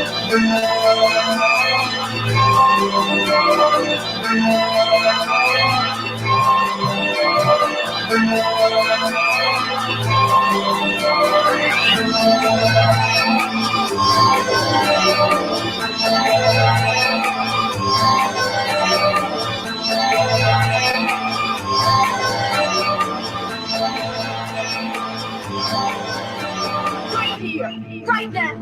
Right now,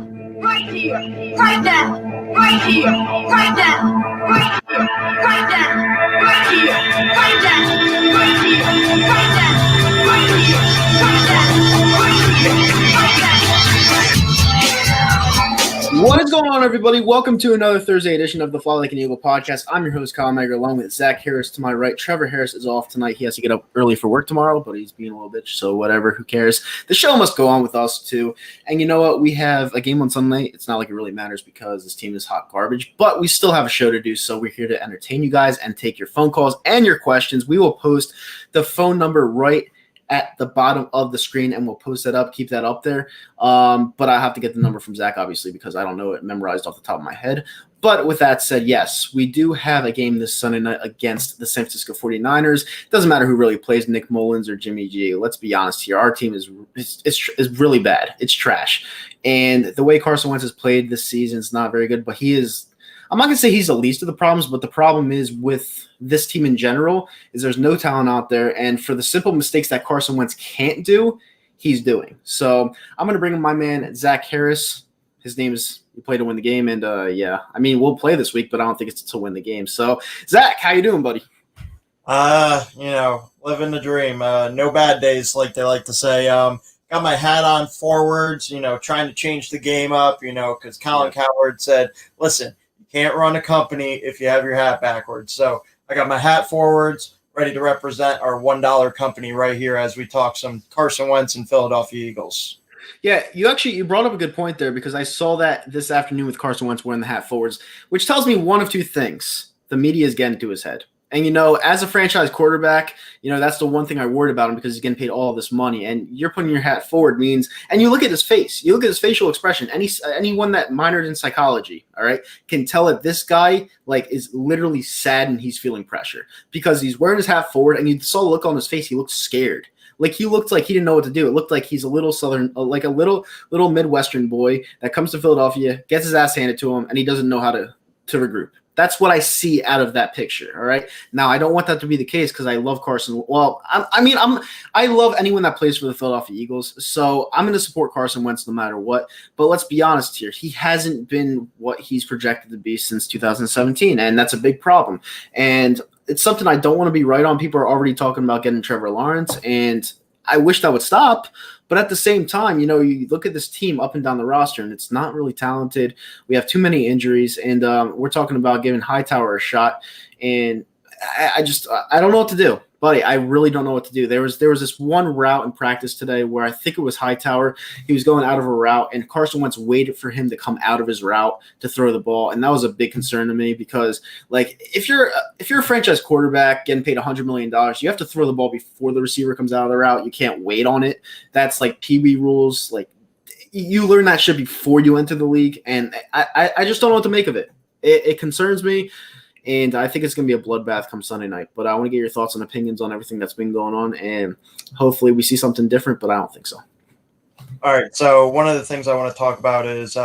right here, right now, right here, right now, right here, right now, right here, right now, right here, right now, right here, right now, right here, right now. What is going on, everybody? Welcome to another Thursday edition of the Fly Like an Eagle podcast. I'm your host, Kyle Megger, along with Zach Harris to my right. Trevor Harris is off tonight. He has to get up early for work tomorrow, but he's being a little bitch, so whatever, who cares? The show must go on with us, too. And you know what? We have a game on Sunday. It's not like it really matters because this team is hot garbage, but we still have a show to do, so we're here to entertain you guys and take your phone calls and your questions. We will post the phone number right at the bottom of the screen, and we'll post that up, keep that up there. But I have to get the number from Zach, obviously, because I don't know it memorized off the top of my head. But with that said, yes, we do have a game this Sunday night against the San Francisco 49ers. Doesn't matter who really plays, Nick Mullins or Jimmy G. Let's be honest here. Our team is really bad. It's trash. And the way Carson Wentz has played this season is not very good, but he is – I'm not going to say he's the least of the problems, but the problem is with this team in general is there's no talent out there. And for the simple mistakes that Carson Wentz can't do, he's doing. So I'm going to bring in my man, Zach Harris. His name is – we play to win the game. And, yeah, I mean, we'll play this week, but I don't think it's to win the game. So, Zach, how you doing, buddy? Living the dream. No bad days, like they like to say. Got my hat on forwards, trying to change the game up, because Colin Cowherd said, listen, can't run a company if you have your hat backwards. So I got my hat forwards, ready to represent our $1 company right here as we talk some Carson Wentz and Philadelphia Eagles. Yeah, you brought up a good point there because I saw that this afternoon with Carson Wentz wearing the hat forwards, which tells me one of two things. The media is getting to his head. And, as a franchise quarterback, that's the one thing I worried about him because he's getting paid all this money. And you're putting your hat forward means – and you look at his face. You look at his facial expression. Anyone that minored in psychology, all right, can tell that this guy, is literally sad and he's feeling pressure because he's wearing his hat forward and you saw the look on his face. He looked scared. He looked like he didn't know what to do. It looked like he's a little southern, like a little Midwestern boy that comes to Philadelphia, gets his ass handed to him, and he doesn't know how to regroup. That's what I see out of that picture, all right? Now, I don't want that to be the case because I love Carson. Well, I love anyone that plays for the Philadelphia Eagles, so I'm going to support Carson Wentz no matter what. But let's be honest here. He hasn't been what he's projected to be since 2017, and that's a big problem. And it's something I don't want to be right on. People are already talking about getting Trevor Lawrence, and I wish that would stop. But at the same time, you look at this team up and down the roster, and it's not really talented. We have too many injuries, and we're talking about giving Hightower a shot. And I don't know what to do. Buddy, I really don't know what to do. There was this one route in practice today where I think it was Hightower. He was going out of a route, and Carson Wentz waited for him to come out of his route to throw the ball, and that was a big concern to me because, if you're a franchise quarterback getting paid $100 million, you have to throw the ball before the receiver comes out of the route. You can't wait on it. That's like Pee Wee rules. You learn that shit before you enter the league, and I just don't know what to make of it. It concerns me. And I think it's going to be a bloodbath come Sunday night. But I want to get your thoughts and opinions on everything that's been going on. And hopefully we see something different, but I don't think so. All right. So one of the things I want to talk about is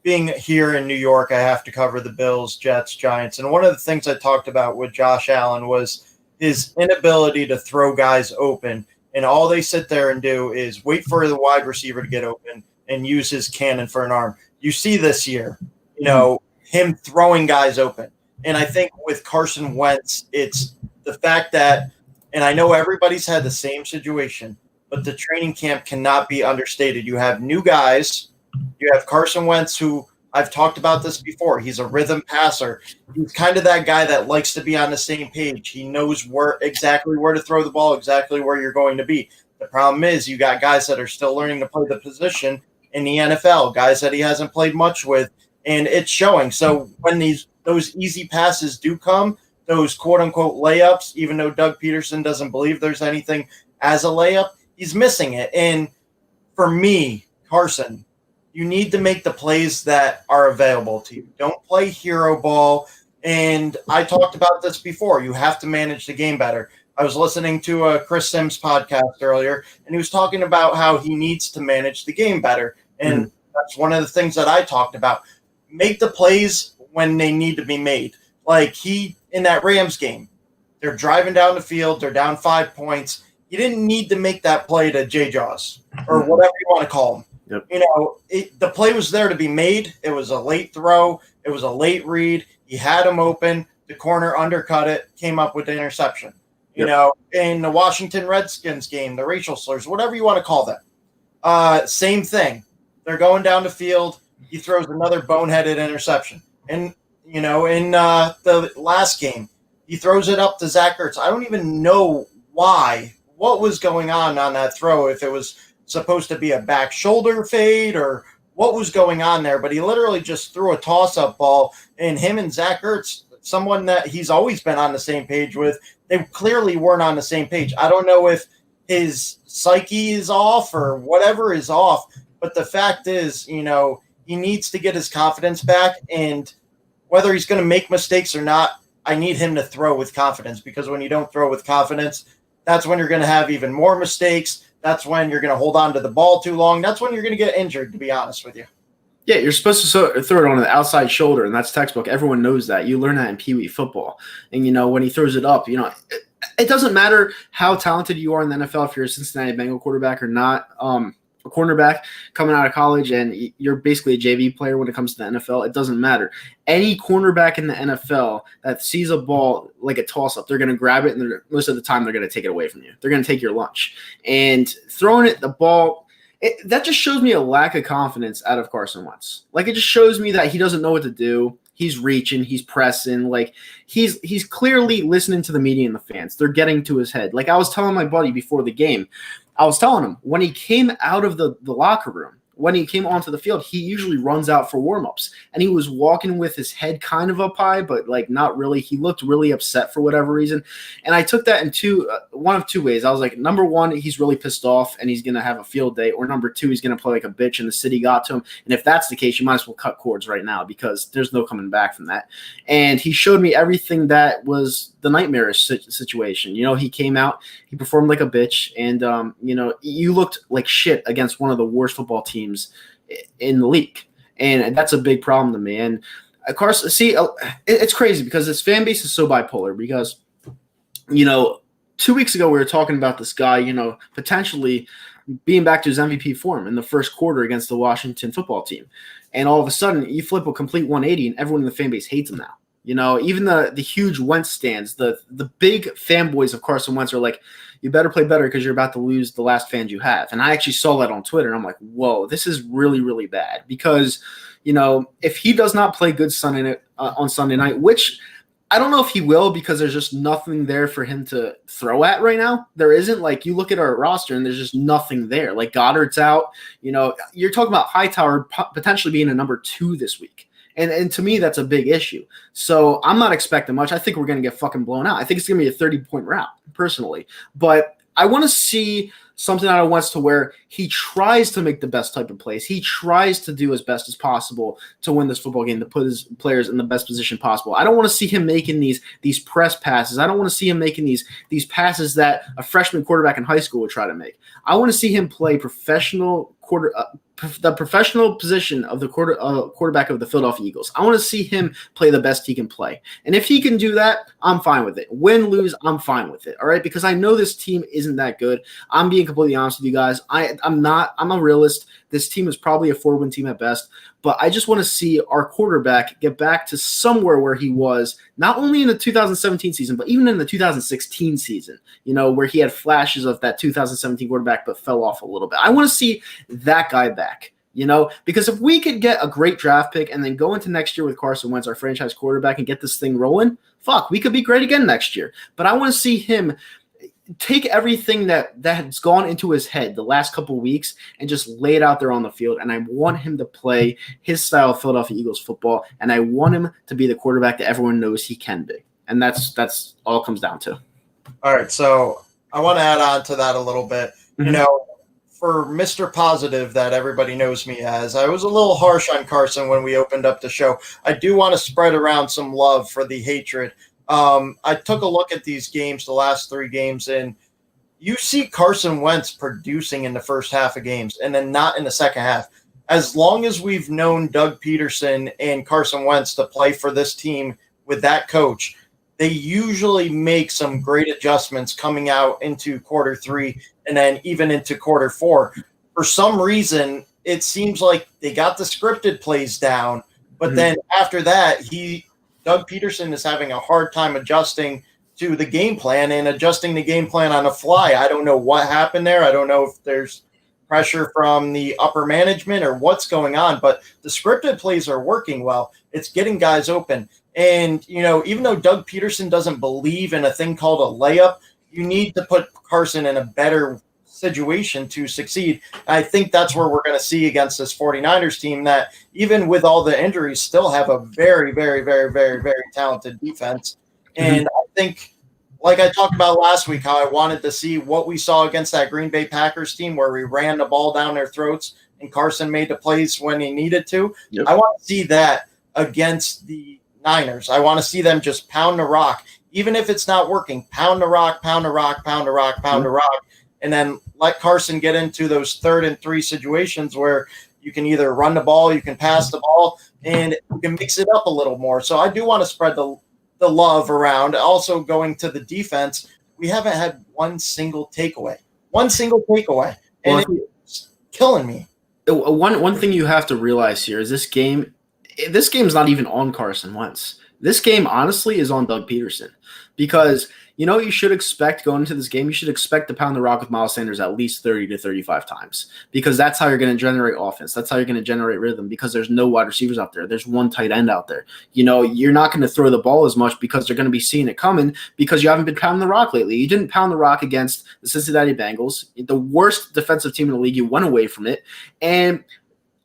being here in New York, I have to cover the Bills, Jets, Giants. And one of the things I talked about with Josh Allen was his inability to throw guys open. And all they sit there and do is wait for the wide receiver to get open and use his cannon for an arm. You see this year, him throwing guys open. And I think with Carson Wentz, it's the fact that, and I know everybody's had the same situation, but the training camp cannot be understated. You have new guys. You have Carson Wentz, who I've talked about this before. He's a rhythm passer. He's kind of that guy that likes to be on the same page. He knows exactly where to throw the ball, exactly where you're going to be. The problem is you got guys that are still learning to play the position in the NFL, guys that he hasn't played much with, and it's showing. So when those easy passes do come, those quote-unquote layups, even though Doug Peterson doesn't believe there's anything as a layup, he's missing it. And for me, Carson, you need to make the plays that are available to you. Don't play hero ball. And I talked about this before. You have to manage the game better. I was listening to a Chris Sims podcast earlier, and he was talking about how he needs to manage the game better. And that's one of the things that I talked about. Make the plays when they need to be made. Like in that Rams game, they're driving down the field. They're down 5 points. You didn't need to make that play to J. Jaws or whatever you want to call him. Yep. The play was there to be made. It was a late throw. It was a late read. He had him open. The corner undercut it, came up with the interception. In the Washington Redskins game, the racial slurs, whatever you want to call them. Same thing. They're going down the field. He throws another boneheaded interception. And, in the last game, he throws it up to Zach Ertz. I don't even know what was going on that throw, if it was supposed to be a back shoulder fade or what was going on there, but he literally just threw a toss-up ball, and him and Zach Ertz, someone that he's always been on the same page with, they clearly weren't on the same page. I don't know if his psyche is off or whatever is off, but the fact is, he needs to get his confidence back, and whether he's going to make mistakes or not, I need him to throw with confidence, because when you don't throw with confidence, that's when you're going to have even more mistakes. That's when you're going to hold on to the ball too long. That's when you're going to get injured, to be honest with you. Yeah, you're supposed to throw it on the outside shoulder, and that's textbook. Everyone knows that. You learn that in Pee Wee football. And, when he throws it up, it doesn't matter how talented you are in the NFL, if you're a Cincinnati Bengal quarterback or not, a cornerback coming out of college, and you're basically a JV player when it comes to the NFL. It doesn't matter. Any cornerback in the NFL that sees a ball like a toss-up, they're going to grab it, and most of the time they're going to take it away from you. They're going to take your lunch. And throwing the ball, that just shows me a lack of confidence out of Carson Wentz. Like, it just shows me that he doesn't know what to do. He's reaching, he's pressing, like he's clearly listening to the media and the fans. They're getting to his head. Like I was telling my buddy before the game, I was telling him when he came out of the locker room, when he came onto the field, he usually runs out for warm-ups. And he was walking with his head kind of up high, but like not really. He looked really upset for whatever reason. And I took that in one of two ways. I was like, number one, he's really pissed off and he's going to have a field day. Or number two, he's going to play like a bitch and the city got to him. And if that's the case, you might as well cut cords right now because there's no coming back from that. And he showed me everything that was the nightmarish situation. He came out, he performed like a bitch. And, you looked like shit against one of the worst football teams in the league, and that's a big problem to me. And of course, it's crazy because this fan base is so bipolar. Because 2 weeks ago we were talking about this guy, potentially being back to his MVP form in the first quarter against the Washington football team, and all of a sudden you flip a complete 180, and everyone in the fan base hates him now. Even the huge Wentz stands, the big fanboys of Carson Wentz are like, you better play better because you're about to lose the last fans you have. And I actually saw that on Twitter, and I'm like, whoa, this is really, really bad. Because, if he does not play good on Sunday night, which I don't know if he will because there's just nothing there for him to throw at right now. There isn't. Like, you look at our roster, and there's just nothing there. Like, Goddard's out. You're talking about Hightower potentially being a number 2 this week. And to me, that's a big issue. So I'm not expecting much. I think we're going to get fucking blown out. I think it's going to be a 30-point rout, personally. But I want to see something out of Wentz to where he tries to make the best type of plays. He tries to do as best as possible to win this football game, to put his players in the best position possible. I don't want to see him making these press passes. I don't want to see him making these passes that a freshman quarterback in high school would try to make. I want to see him play the professional position of the quarterback of the Philadelphia Eagles. I want to see him play the best he can play. And if he can do that, I'm fine with it. Win, lose, I'm fine with it. All right. Because I know this team isn't that good. I'm being completely honest with you guys. I'm a realist. This team is probably a 4-win team at best, but I just want to see our quarterback get back to somewhere where he was, not only in the 2017 season, but even in the 2016 season, where he had flashes of that 2017 quarterback, but fell off a little bit. I want to see that guy back, because if we could get a great draft pick and then go into next year with Carson Wentz, our franchise quarterback, and get this thing rolling, we could be great again next year. But I want to see him take everything that has gone into his head the last couple of weeks and just lay it out there on the field. And I want him to play his style of Philadelphia Eagles football. And I want him to be the quarterback that everyone knows he can be. And that's all it comes down to. All right. So I want to add on to that a little bit. for Mr. Positive that everybody knows me as, I was a little harsh on Carson when we opened up the show. I do want to spread around some love for the hatred. I took a look at these games, the last 3 games, and you see Carson Wentz producing in the first half of games and then not in the second half. As long as we've known Doug Peterson and Carson Wentz to play for this team with that coach, they usually make some great adjustments coming out into quarter 3 and then even into quarter 4. For some reason, it seems like they got the scripted plays down, but then after that, Doug Peterson is having a hard time adjusting to the game plan and adjusting the game plan on the fly. I don't know what happened there. I don't know if there's pressure from the upper management or what's going on, but the scripted plays are working well. It's getting guys open. And, even though Doug Peterson doesn't believe in a thing called a layup, you need to put Carson in a better situation to succeed. I think that's where we're going to see against this 49ers team that even with all the injuries still have a very, very, very, very, very talented defense. And I think, like I talked about last week, how I wanted to see what we saw against that Green Bay Packers team where we ran the ball down their throats and Carson made the plays when he needed to. Yep. I want to see that against the Niners. I want to see them just pound the rock. Even if it's not working, pound the rock, pound the rock, pound the rock, pound the rock, and then let Carson get into those 3rd and 3 situations where you can either run the ball, you can pass the ball, and you can mix it up a little more. So I do want to spread the love around. Also going to the defense, we haven't had one single takeaway. And it's killing me. One thing you have to realize here is this game is not even on Carson Wentz. This game, honestly, is on Doug Peterson because you should expect going into this game, you should expect to pound the rock with Miles Sanders at least 30 to 35 times because that's how you're going to generate offense. That's how you're going to generate rhythm because there's no wide receivers out there. There's one tight end out there. You're not going to throw the ball as much because they're going to be seeing it coming because you haven't been pounding the rock lately. You didn't pound the rock against the Cincinnati Bengals, the worst defensive team in the league. You went away from it. And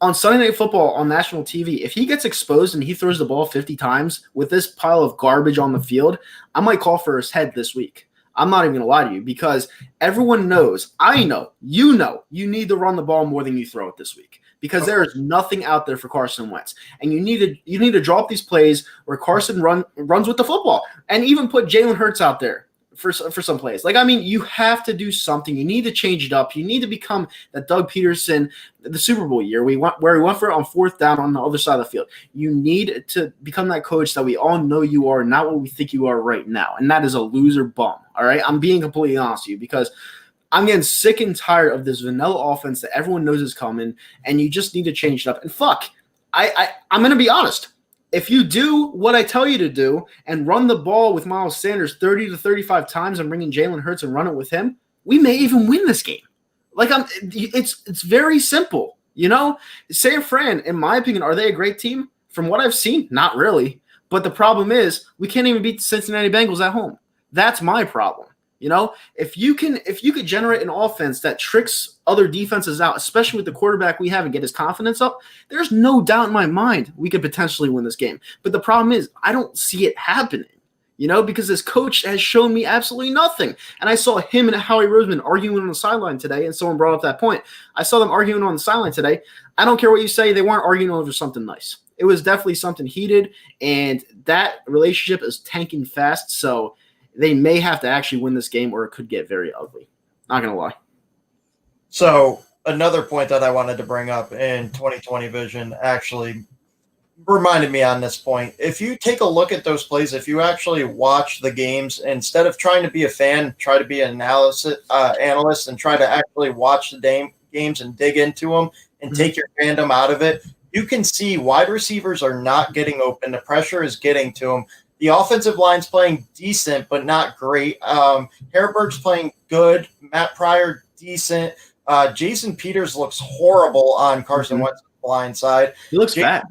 on Sunday Night Football on national TV, if he gets exposed and he throws the ball 50 times with this pile of garbage on the field, I might call for his head this week. I'm not even going to lie to you because everyone knows, I know, you need to run the ball more than you throw it this week because there is nothing out there for Carson Wentz. And you need to drop these plays where Carson runs with the football and even put Jalen Hurts out there for some plays. You have to do something. You need to change it up. You need to become that Doug Peterson, the Super Bowl year, where he went for it on 4th down on the other side of the field. You need to become that coach that we all know you are, not what we think you are right now. And that is a loser bum. All right. I'm being completely honest with you because I'm getting sick and tired of this vanilla offense that everyone knows is coming, and you just need to change it up. And I'm going to be honest. If you do what I tell you to do and run the ball with Miles Sanders 30 to 35 times and bring in Jalen Hurts and run it with him, we may even win this game. It's very simple. San Fran, in my opinion, are they a great team? From what I've seen, not really. But the problem is we can't even beat the Cincinnati Bengals at home. That's my problem. If you could generate an offense that tricks other defenses out, especially with the quarterback we have, and get his confidence up, there's no doubt in my mind we could potentially win this game. But the problem is I don't see it happening, because this coach has shown me absolutely nothing. And I saw him and Howie Roseman arguing on the sideline today, and someone brought up that point. I saw them arguing on the sideline today. I don't care what you say. They weren't arguing over something nice. It was definitely something heated, and that relationship is tanking fast. So they may have to actually win this game or it could get very ugly. Not going to lie. So another point that I wanted to bring up in 2020 vision actually reminded me on this point. If you take a look at those plays, if you actually watch the games, instead of trying to be a fan, try to be an analyst and try to actually watch the games and dig into them and take your fandom out of it, you can see wide receivers are not getting open. The pressure is getting to them. The offensive line's playing decent, but not great. Herbert's playing good. Matt Pryor, decent. Jason Peters looks horrible on Carson Wentz's blind side. He looks bad.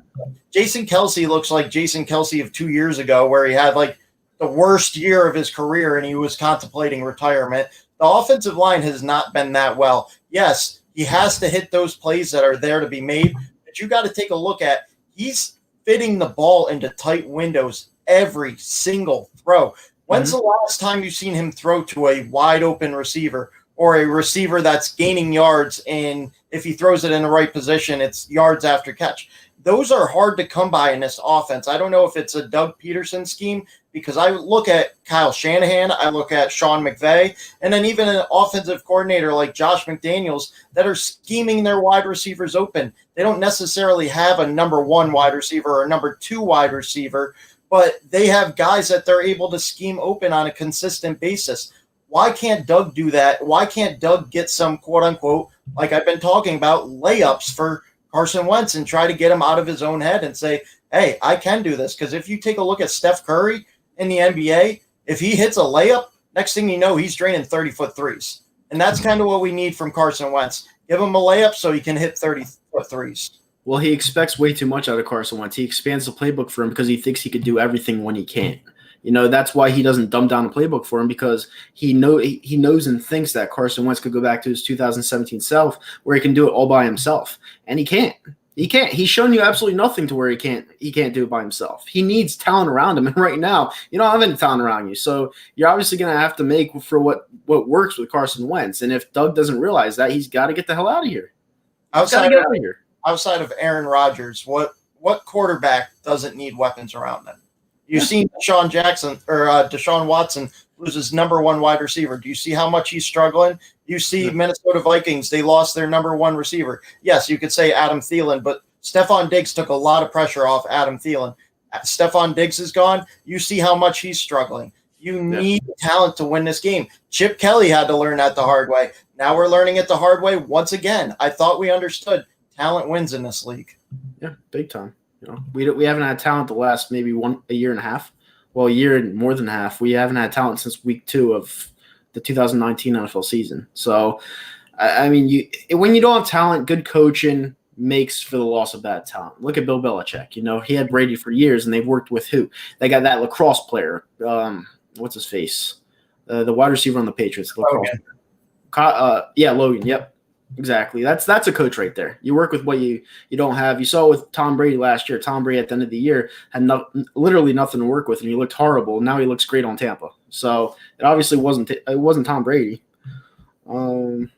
Jason Kelce looks like Jason Kelce of 2 years ago, where he had the worst year of his career and he was contemplating retirement. The offensive line has not been that well. Yes, he has to hit those plays that are there to be made, but you got to take a look at he's fitting the ball into tight windows every single throw. When's the last time you've seen him throw to a wide open receiver or a receiver that's gaining yards, and if he throws it in the right position, it's yards after catch. Those are hard to come by in this offense. I don't know if it's a Doug Peterson scheme, because I look at Kyle Shanahan, I look at Sean McVay, and then even an offensive coordinator like Josh McDaniels that are scheming their wide receivers open. They don't necessarily have a number one wide receiver or a number two wide receiver, but they have guys that they're able to scheme open on a consistent basis. Why can't Doug do that? Why can't Doug get some, quote unquote, like I've been talking about, layups for Carson Wentz and try to get him out of his own head and say, hey, I can do this? Because if you take a look at Steph Curry in the NBA, if he hits a layup, next thing you know, he's draining 30-foot threes. And that's kind of what we need from Carson Wentz. Give him a layup so he can hit 30-foot threes. Well, he expects way too much out of Carson Wentz. He expands the playbook for him because he thinks he could do everything when he can't. That's why he doesn't dumb down the playbook for him, because he knows and thinks that Carson Wentz could go back to his 2017 self where he can do it all by himself. And he can't. He can't. He's shown you absolutely nothing to where he can't do it by himself. He needs talent around him. And right now, you don't have any talent around you. So you're obviously going to have to make for what works with Carson Wentz. And if Doug doesn't realize that, he's got to get the hell out of here. Outside of Aaron Rodgers, what quarterback doesn't need weapons around them? You've seen Deshaun Watson lose his number one wide receiver. Do you see how much he's struggling? You see Minnesota Vikings, they lost their number one receiver. Yes, you could say Adam Thielen, but Stephon Diggs took a lot of pressure off Adam Thielen. Stephon Diggs is gone. You see how much he's struggling. You need talent to win this game. Chip Kelly had to learn that the hard way. Now we're learning it the hard way once again. I thought we understood talent wins in this league. Yeah, big time. We haven't had talent the last maybe a year and a half. Well, a year and more than half. We haven't had talent since week 2 of the 2019 NFL season. So, I mean, when you don't have talent, good coaching makes for the loss of bad talent. Look at Bill Belichick. He had Brady for years, and they've worked with who? They got that lacrosse player. What's his face? The wide receiver on the Patriots. Logan. Logan. Yep. Exactly. That's a coach right there. You work with what you don't have. You saw it with Tom Brady last year. Tom Brady at the end of the year had literally nothing to work with, and he looked horrible. Now he looks great on Tampa. So it obviously wasn't Tom Brady. Looking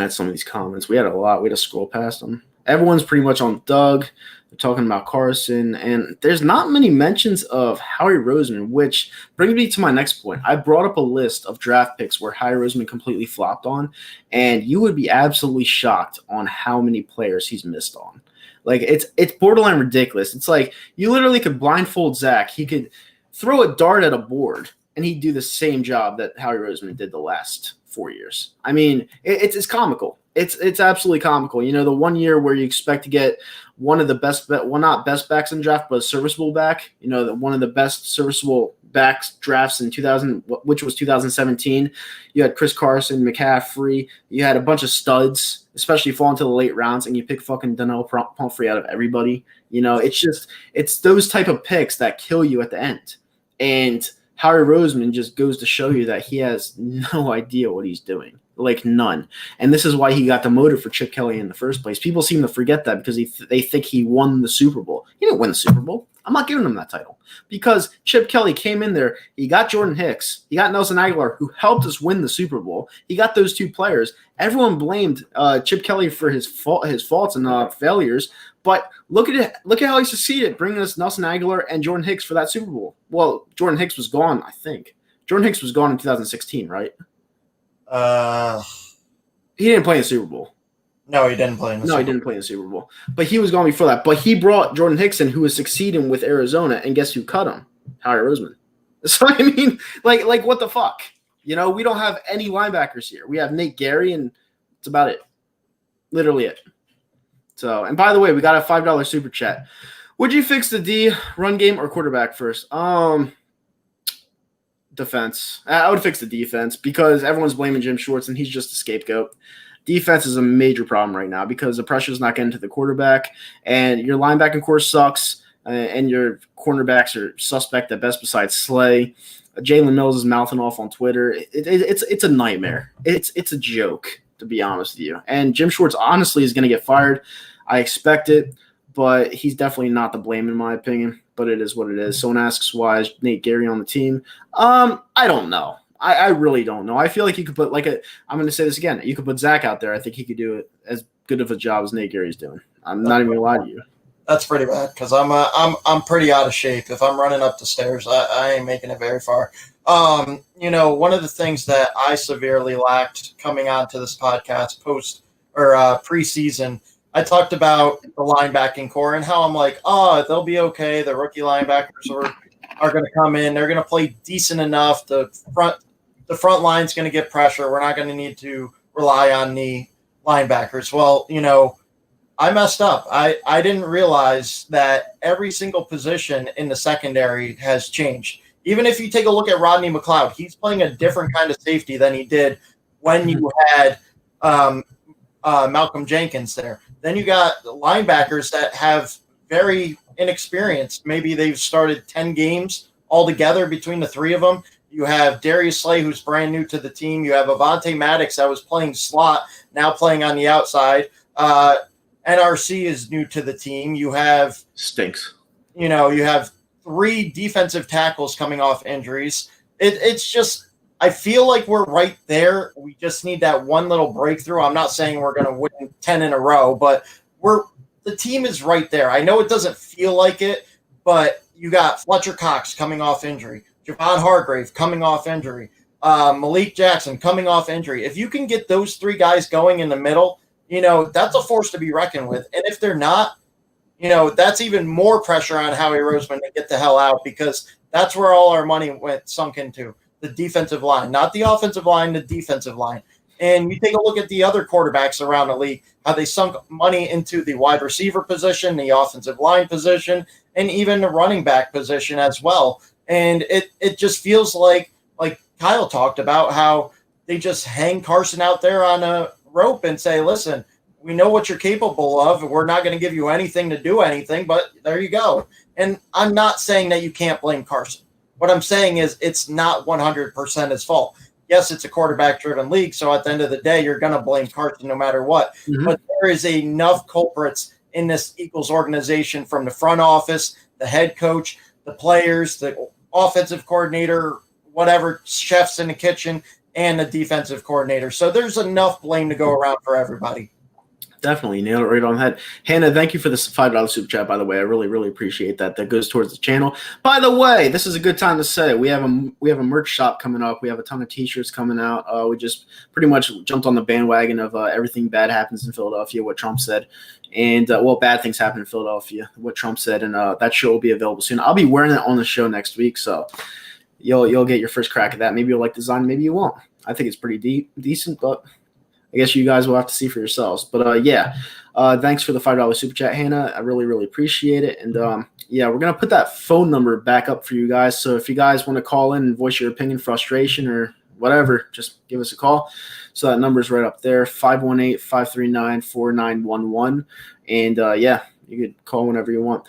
at some of these comments, we had a lot. We had to scroll past them. Everyone's pretty much on Doug. They're talking about Carson, and there's not many mentions of Howie Roseman, which brings me to my next point. I brought up a list of draft picks where Howie Roseman completely flopped on, and you would be absolutely shocked on how many players he's missed on. Like, it's borderline ridiculous. It's like you literally could blindfold Zach. He could throw a dart at a board, and he'd do the same job that Howie Roseman did the last 4 years. I mean, it's comical. It's absolutely comical. The 1 year where you expect to get one of the best, well, not best backs in the draft, but a serviceable back. One of the best serviceable backs drafts in 2000, which was 2017. You had Chris Carson, McCaffrey. You had a bunch of studs, especially fall into the late rounds, and you pick fucking Donnell Pumphrey out of everybody. It's those type of picks that kill you at the end. And Howie Roseman just goes to show you that he has no idea what he's doing. Like, none. And this is why he got demoted for Chip Kelly in the first place. People seem to forget that because they think he won the Super Bowl. He didn't win the Super Bowl. I'm not giving him that title because Chip Kelly came in there. He got Jordan Hicks. He got Nelson Aguilar, who helped us win the Super Bowl. He got those two players. Everyone blamed Chip Kelly for his faults and failures. But look at it. Look at how he succeeded, bringing us Nelson Aguilar and Jordan Hicks for that Super Bowl. Well, Jordan Hicks was gone, I think. Jordan Hicks was gone in 2016, right? He didn't play in the Super Bowl. No, he didn't play in the Super Bowl. No, he didn't play in the Super Bowl. But he was gone before that. But he brought Jordan Hickson, who was succeeding with Arizona, and guess who cut him? Howie Roseman. So, I mean, like what the fuck? We don't have any linebackers here. We have Nate Gary, and it's about it. Literally it. So, and by the way, we got a $5 super chat. Would you fix the D, run game, or quarterback first? Defense. I would fix the defense because everyone's blaming Jim Schwartz, and he's just a scapegoat. Defense is a major problem right now because the pressure's not getting to the quarterback, and your linebacking core sucks, and your cornerbacks are suspect at best besides Slay. Jalen Mills is mouthing off on Twitter. It's a nightmare. It's a joke, to be honest with you. And Jim Schwartz honestly is going to get fired. I expect it, but he's definitely not to blame in my opinion. But it is what it is. Someone asks why is Nate Gary on the team? I don't know. I really don't know. I feel like you could put I'm going to say this again. You could put Zach out there. I think he could do it as good of a job as Nate Gary's doing. I'm not even going to lie to you. That's pretty bad because I'm pretty out of shape. If I'm running up the stairs, I ain't making it very far. One of the things that I severely lacked coming onto this podcast preseason, I talked about the linebacking core and how I'm like, oh, they'll be okay. The rookie linebackers are going to come in. They're going to play decent enough. The front line's going to get pressure. We're not going to need to rely on the linebackers. Well, I messed up. I didn't realize that every single position in the secondary has changed. Even if you take a look at Rodney McLeod, he's playing a different kind of safety than he did when you had Malcolm Jenkins there. Then you got linebackers that have very inexperienced. Maybe they've started 10 games altogether between the three of them. You have Darius Slay, who's brand new to the team. You have Avonte Maddox that was playing slot, now playing on the outside. NRC is new to the team. You have stinks. You have 3 defensive tackles coming off injuries. It's just, I feel like we're right there. We just need that one little breakthrough. I'm not saying we're going to win 10 in a row, but the team is right there. I know it doesn't feel like it, but you got Fletcher Cox coming off injury, Javon Hargrave coming off injury, Malik Jackson coming off injury. If you can get those 3 guys going in the middle, that's a force to be reckoned with. And if they're not, that's even more pressure on Howie Roseman to get the hell out, because that's where all our money sunk into, the defensive line, not the offensive line, the defensive line. And you take a look at the other quarterbacks around the league, how they sunk money into the wide receiver position, the offensive line position, and even the running back position as well. And it just feels like Kyle talked about, how they just hang Carson out there on a rope and say, listen, we know what you're capable of. We're not going to give you anything to do anything, but there you go. And I'm not saying that you can't blame Carson. What I'm saying is it's not 100% his fault. Yes, it's a quarterback-driven league, so at the end of the day, you're going to blame Carson no matter what. Mm-hmm. But there is enough culprits in this Eagles organization, from the front office, the head coach, the players, the offensive coordinator, whatever, chefs in the kitchen, and the defensive coordinator. So there's enough blame to go around for everybody. Definitely nailed it right on the head. Hannah, thank you for this $5 super chat, by the way. I really, really appreciate that. That goes towards the channel. By the way, this is a good time to say we have a merch shop coming up. We have a ton of t-shirts coming out. We just pretty much jumped on the bandwagon of everything bad happens in Philadelphia, what Trump said. And, bad things happen in Philadelphia, what Trump said. And that show will be available soon. I'll be wearing it on the show next week, so you'll get your first crack at that. Maybe you'll like the design, maybe you won't. I think it's pretty decent, but I guess you guys will have to see for yourselves. But, thanks for the $5 super chat, Hannah. I really, really appreciate it. And, we're going to put that phone number back up for you guys. So if you guys want to call in and voice your opinion, frustration, or whatever, just give us a call. So that number is right up there, 518-539-4911. And, you could call whenever you want.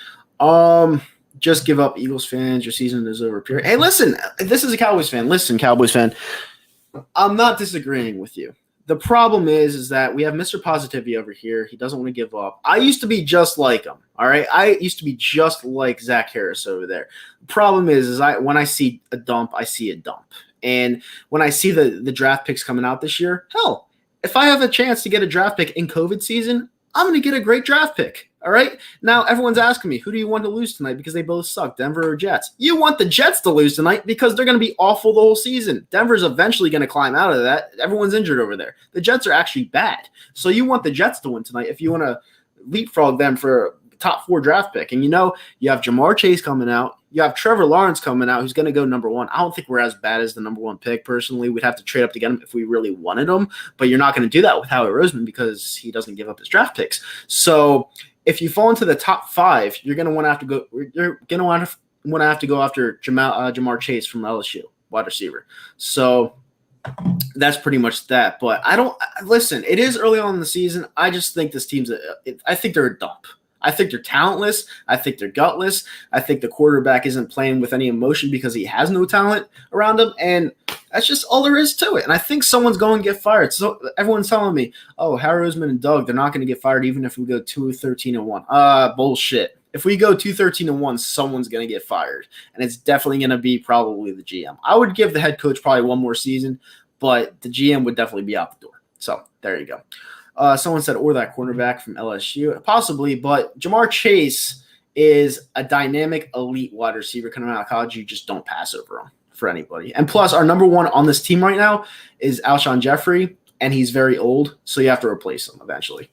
Just give up, Eagles fans. Your season is over, period. Hey, listen, this is a Cowboys fan. Listen, Cowboys fan, I'm not disagreeing with you. The problem is that we have Mr. Positivity over here. He doesn't want to give up. I used to be just like him, all right? I used to be just like Zach Harris over there. The problem is when I see a dump, I see a dump. And when I see the draft picks coming out this year, hell, if I have a chance to get a draft pick in COVID season, I'm going to get a great draft pick. All right. Now everyone's asking me, who do you want to lose tonight? Because they both suck, Denver or Jets. You want the Jets to lose tonight because they're going to be awful the whole season. Denver's eventually going to climb out of that. Everyone's injured over there. The Jets are actually bad. So you want the Jets to win tonight if you want to leapfrog them for a top 4 draft pick. And you have Jamar Chase coming out. You have Trevor Lawrence coming out, who's going to go number 1. I don't think we're as bad as the number 1 pick. Personally, we'd have to trade up to get him if we really wanted him. But you're not going to do that with Howie Roseman because he doesn't give up his draft picks. So if you fall into the top 5, you're going to want to have to go. You're going to want to have to go after Jamar Chase from LSU, wide receiver. So that's pretty much that. But I don't listen. It is early on in the season. I just think this team's. I think they're a dump. I think they're talentless. I think they're gutless. I think the quarterback isn't playing with any emotion because he has no talent around him, and that's just all there is to it. And I think someone's going to get fired. So everyone's telling me, oh, Harry Roseman and Doug, they're not going to get fired even if we go 2-13-1. Bullshit. If we go 2-13-1, someone's going to get fired, and it's definitely going to be probably the GM. I would give the head coach probably one more season, but the GM would definitely be out the door. So there you go. Someone said, or that cornerback from LSU. Possibly, but Jamar Chase is a dynamic elite wide receiver coming out of college. You just don't pass over him for anybody. And plus, our number one on this team right now is Alshon Jeffrey, and he's very old, so you have to replace him eventually.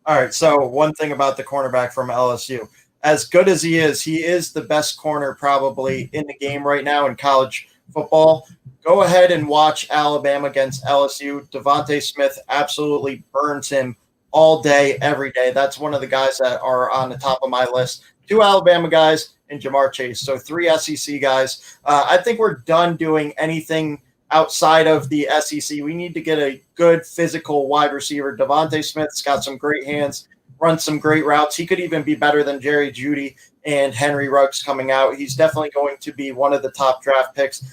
All right, so one thing about the cornerback from LSU. As good as he is the best corner probably in the game right now in college football. Go ahead and watch Alabama against LSU. Devontae Smith absolutely burns him all day, every day. That's one of the guys that are on the top of my list. 2 Alabama guys and Jamar Chase. So 3 SEC guys. I think we're done doing anything outside of the SEC. We need to get a good physical wide receiver. Devontae Smith's got some great hands, runs some great routes. He could even be better than Jerry Jeudy and Henry Ruggs coming out. He's definitely going to be one of the top draft picks.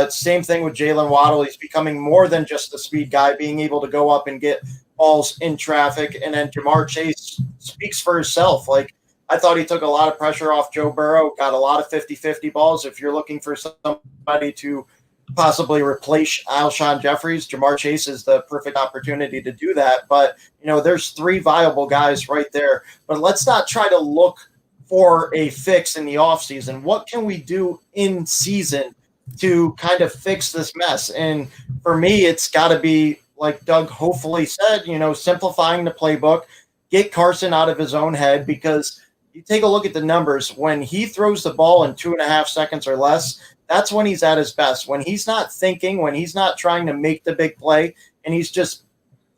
Same thing with Jalen Waddle. He's becoming more than just a speed guy, being able to go up and get balls in traffic. And then Jamar Chase speaks for himself. Like, I thought he took a lot of pressure off Joe Burrow, got a lot of 50-50 balls. If you're looking for somebody to possibly replace Alshon Jeffries, Jamar Chase is the perfect opportunity to do that. But, there's 3 viable guys right there. But let's not try to look for a fix in the offseason. What can we do in season to kind of fix this mess? And for me, it's got to be, like Doug hopefully said, simplifying the playbook, get Carson out of his own head, because you take a look at the numbers. When he throws the ball in 2.5 seconds or less, that's when he's at his best. When he's not thinking, when he's not trying to make the big play, and he's just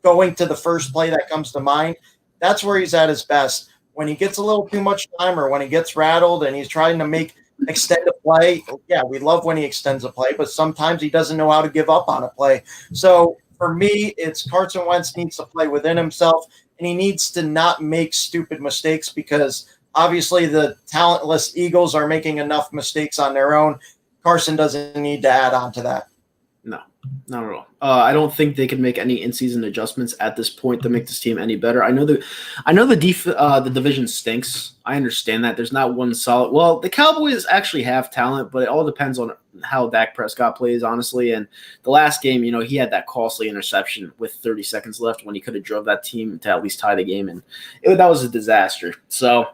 going to the first play that comes to mind, that's where he's at his best. When he gets a little too much time, or when he gets rattled and he's trying to extend a play, yeah, we love when he extends a play, but sometimes he doesn't know how to give up on a play. So for me, it's Carson Wentz needs to play within himself, and he needs to not make stupid mistakes, because obviously the talentless Eagles are making enough mistakes on their own. Carson doesn't need to add on to that. No, not at all. I don't think they can make any in-season adjustments at this point to make this team any better. I know the division stinks. I understand that. There's not one solid. Well, the Cowboys actually have talent, but it all depends on how Dak Prescott plays, honestly. And the last game, he had that costly interception with 30 seconds left when he could have drove that team to at least tie the game, and that was a disaster. So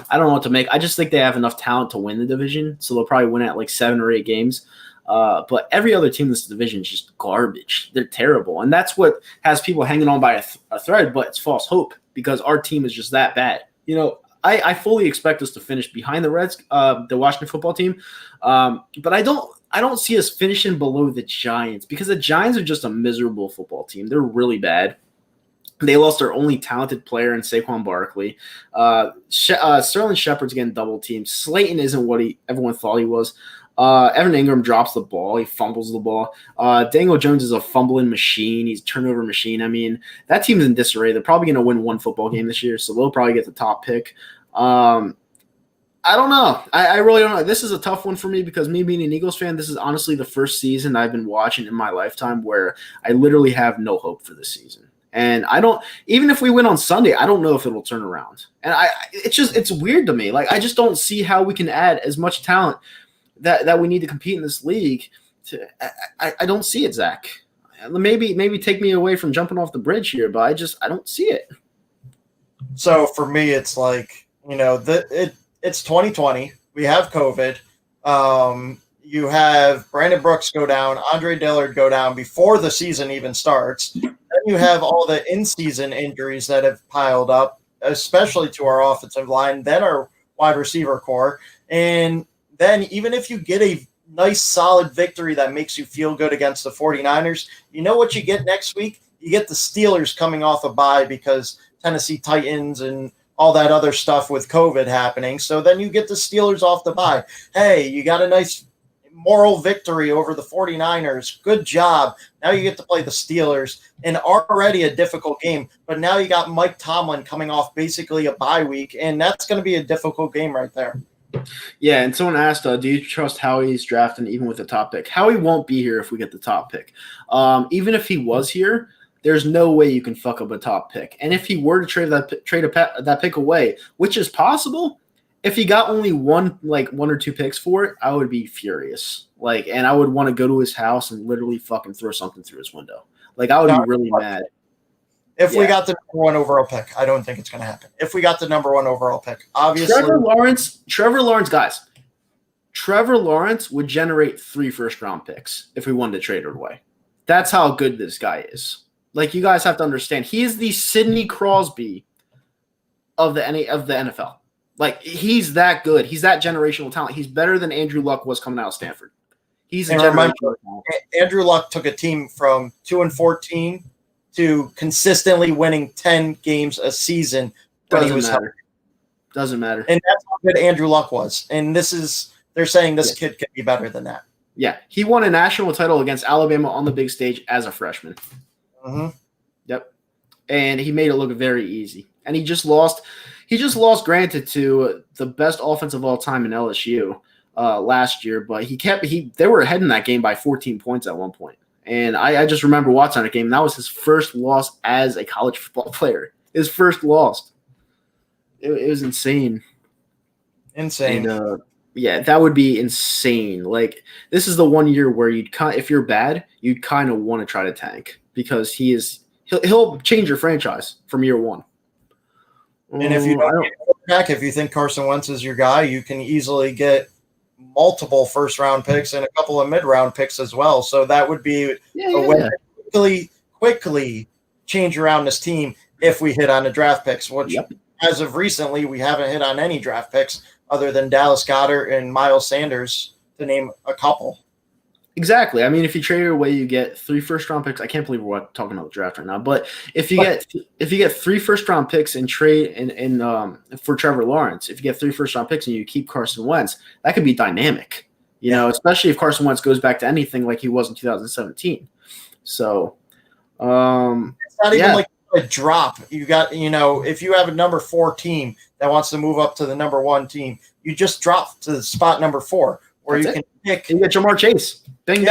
I don't know what to make. I just think they have enough talent to win the division, so they'll probably win at like 7 or 8 games. But every other team in this division is just garbage. They're terrible, and that's what has people hanging on by a thread, but it's false hope, because our team is just that bad. I fully expect us to finish behind the Washington football team, but I don't see us finishing below the Giants, because the Giants are just a miserable football team. They're really bad. They lost their only talented player in Saquon Barkley. Sterling Shepard's getting double teamed. Slayton isn't what everyone thought he was. Evan Ingram drops the ball. He fumbles the ball. Daniel Jones is a fumbling machine. He's a turnover machine. I mean, that team's in disarray. They're probably going to win one football game this year, so they'll probably get the top pick. I don't know. I really don't know. This is a tough one for me, because me being an Eagles fan, this is honestly the first season I've been watching in my lifetime where I literally have no hope for this season. And even if we win on Sunday, I don't know if it will turn around. And it's weird to me. Like, I just don't see how we can add as much talent that we need to compete in this league. I don't see it, Zach. Maybe take me away from jumping off the bridge here, but I don't see it. So for me, it's like, it's 2020. We have COVID. You have Brandon Brooks go down, Andre Dillard go down before the season even starts. Then you have all the in-season injuries that have piled up, especially to our offensive line, then our wide receiver core. And then even if you get a nice, solid victory that makes you feel good against the 49ers, you know what you get next week? You get the Steelers coming off a bye because Tennessee Titans and all that other stuff with COVID happening. So then you get the Steelers off the bye. Hey, you got a nice moral victory over the 49ers. Good job. Now you get to play the Steelers in already a difficult game, but now you got Mike Tomlin coming off basically a bye week, and that's going to be a difficult game right there. Yeah, and someone asked, do you trust Howie's drafting even with the top pick? Howie won't be here if we get the top pick. Even if he was here, there's no way you can fuck up a top pick. And if he were to trade that pick away, which is possible, if he got only one or two picks for it, I would be furious. And I would want to go to his house and literally fucking throw something through his window. I would be really mad. If we got the number 1 overall pick, I don't think it's going to happen. If we got the number 1 overall pick, obviously. Trevor Lawrence, guys. Trevor Lawrence would generate 3 first-round picks if we wanted to trade it away. That's how good this guy is. You guys have to understand, he is the Sidney Crosby of the NFL. He's that good. He's that generational talent. He's better than Andrew Luck was coming out of Stanford. He's a generational talent. Andrew Luck took a team from 2-14 to consistently winning 10 games a season. Doesn't matter. And that's how good Andrew Luck was. And they're saying this kid can be better than that. Yeah. He won a national title against Alabama on the big stage as a freshman. Mm-hmm. Yep. And he made it look very easy. And he just lost, granted, to the best offense of all time in LSU last year, but they were ahead in that game by 14 points at one point. And I just remember watching that game. And that was his first loss as a college football player. His first loss. It was insane. Insane. And, yeah, that would be insane. This is the one year where if you're bad, you'd kind of want to try to tank because he'll change your franchise from year one. And if you don't get back, if you think Carson Wentz is your guy, you can easily get multiple first-round picks and a couple of mid-round picks as well. So that would be a way to quickly change around this team if we hit on the draft picks, which as of recently we haven't hit on any draft picks other than Dallas Goedert and Miles Sanders, to name a couple. Exactly. I mean, if you trade it away, you get 3 first-round picks. I can't believe we're talking about the draft right now. But if you get 3 first-round picks and trade for Trevor Lawrence, if you get 3 first-round picks and you keep Carson Wentz, that could be dynamic. Especially if Carson Wentz goes back to anything like he was in 2017. So, it's not even a drop. You got, if you have a number 4 team that wants to move up to the number 1 team, you just drop to the spot number 4, where you can pick. You get Jamar Chase. Bang.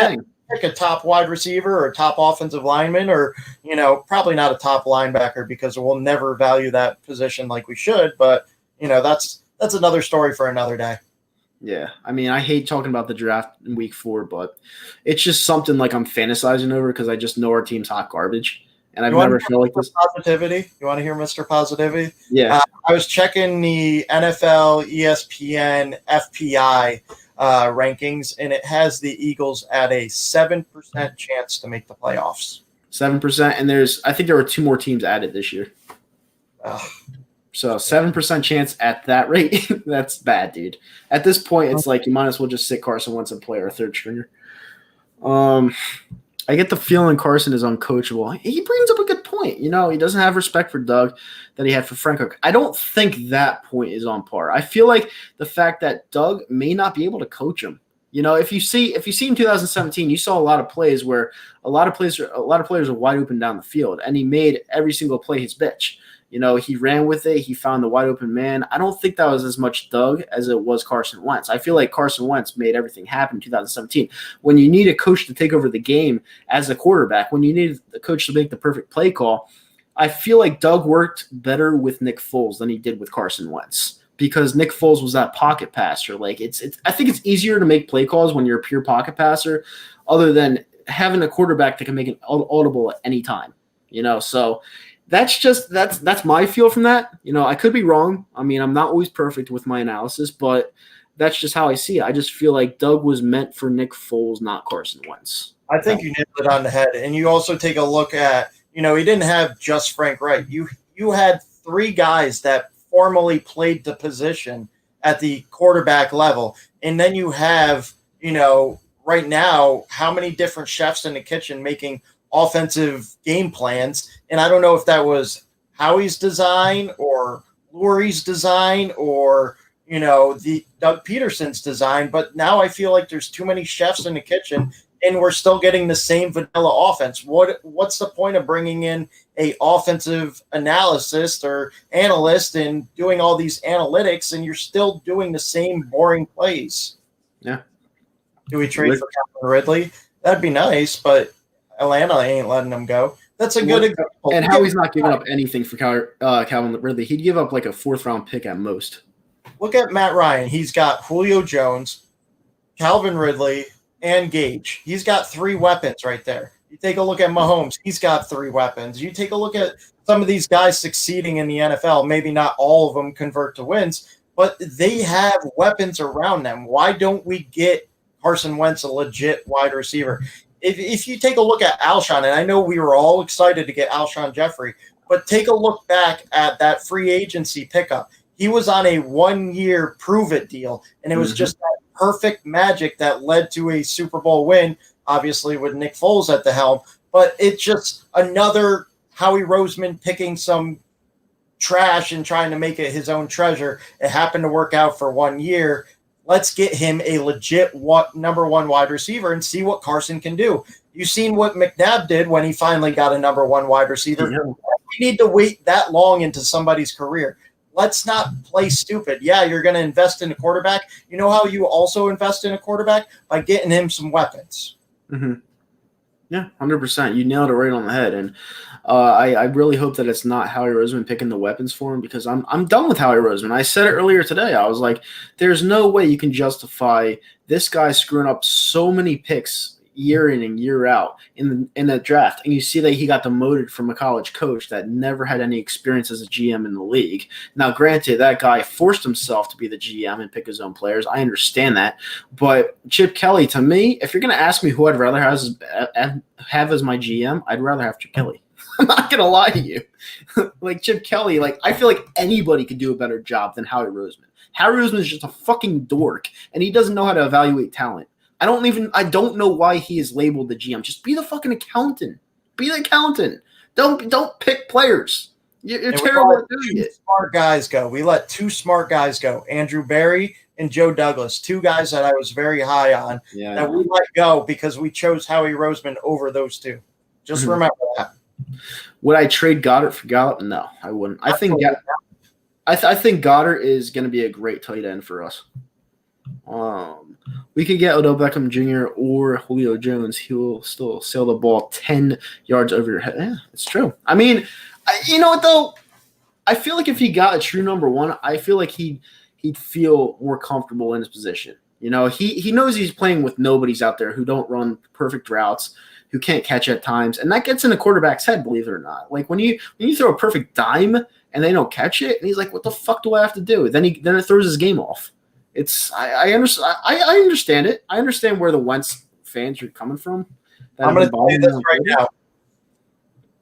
Pick a top wide receiver or top offensive lineman, or probably not a top linebacker because we'll never value that position like we should. But that's another story for another day. Yeah, I mean, I hate talking about the draft in week 4, but it's just something I'm fantasizing over because I just know our team's hot garbage. And I've never felt like this. Positivity. You want to hear Mr. Positivity? Yeah. I was checking the NFL, ESPN, FPI rankings, and it has the Eagles at a 7% chance to make the playoffs. 7%, and I think there were 2 more teams added this year. So 7% chance at that rate, that's bad, dude. At this point, it's you might as well just sit Carson Wentz and play our third stringer. I get the feeling Carson is uncoachable. He brings up a good point. He doesn't have respect for Doug that he had for Frank Cook. I don't think that point is on par. I feel like the fact that Doug may not be able to coach him. If you see in 2017, you saw a lot of plays where a lot of players are wide open down the field, and he made every single play his bitch. He ran with it. He found the wide open man. I don't think that was as much Doug as it was Carson Wentz. I feel like Carson Wentz made everything happen in 2017. When you need a coach to take over the game as a quarterback, when you need a coach to make the perfect play call, I feel like Doug worked better with Nick Foles than he did with Carson Wentz because Nick Foles was that pocket passer. I think it's easier to make play calls when you're a pure pocket passer other than having a quarterback that can make an audible at any time, so that's my feel from that. I could be wrong. I mean, I'm not always perfect with my analysis, but that's just how I see it. I just feel like Doug was meant for Nick Foles, not Carson Wentz. I think you nailed it on the head. And you also take a look at, he didn't have just Frank Reich. You had 3 guys that formally played the position at the quarterback level. And then you have, right now, how many different chefs in the kitchen making offensive game plans. And I don't know if that was Howie's design or Lurie's design or, the Doug Peterson's design. But now I feel like there's too many chefs in the kitchen and we're still getting the same vanilla offense. What's the point of bringing in a offensive analyst or analyst and doing all these analytics and you're still doing the same boring plays? Yeah. Do we trade for Calvin Ridley? That'd be nice, but Atlanta ain't letting them go. That's a good example. And Howie's not giving up anything for Calvin Ridley. He'd give up a 4th-round pick at most. look at Matt Ryan. He's got Julio Jones, Calvin Ridley, and Gage. He's got 3 weapons right there. You take a look at Mahomes. He's got 3 weapons. You take a look at some of these guys succeeding in the NFL. Maybe not all of them convert to wins, but they have weapons around them. Why don't we get Carson Wentz a legit wide receiver? If you take a look at Alshon, and I know we were all excited to get Alshon Jeffrey, but take a look back at that free agency pickup. He was on a 1-year prove-it deal, and it was just that perfect magic that led to a Super Bowl win, obviously with Nick Foles at the helm. But it's just another Howie Roseman picking some trash and trying to make it his own treasure. It happened to work out for 1 year. Let's get him a legit number 1 wide receiver and see what Carson can do. You've seen what McNabb did when he finally got a number 1 wide receiver. Yeah. We need to wait that long into somebody's career. Let's not play stupid. Yeah, you're going to invest in a quarterback. You know how you also invest in a quarterback? By getting him some weapons. Mm-hmm. Yeah, 100%. You nailed it right on the head. And I really hope that it's not Howie Roseman picking the weapons for him, because I'm done with Howie Roseman. I said it earlier today. I was like, there's no way you can justify this guy screwing up so many picks year in and year out in the draft. And you see that he got demoted from a college coach that never had any experience as a GM in the league. Now, granted, that guy forced himself to be the GM and pick his own players. I understand that. But Chip Kelly, to me, if you're going to ask me who I'd rather have as my GM, I'd rather have Chip Kelly. I'm not going to lie to you. Like Chip Kelly, I feel like anybody could do a better job than Howie Roseman. Howie Roseman is just a fucking dork, and he doesn't know how to evaluate talent. I don't know why he is labeled the GM. Just be the fucking accountant. Be the accountant. Don't pick players. You're terrible at doing it. Smart guys go. We let 2 smart guys go. Andrew Berry and Joe Douglas, 2 guys that I was very high on that we let go because we chose Howie Roseman over those 2. Just remember that. Would I trade Goddard for Gallup? No, I wouldn't. I think Goddard is going to be a great tight end for us. We could get Odell Beckham Jr. or Julio Jones. He'll still sail the ball 10 yards over your head. Yeah, it's true. I mean, you know what, though? I feel like if he got a true number 1, I feel like he'd feel more comfortable in his position. You know, he knows he's playing with nobodies out there who don't run perfect routes, who can't catch at times, and that gets in a quarterback's head, believe it or not. Like when you throw a perfect dime and they don't catch it, and he's like, "What the fuck do I have to do?" Then it throws his game off. I understand. I understand it. I understand where the Wentz fans are coming from. I'm going to tell you this right now.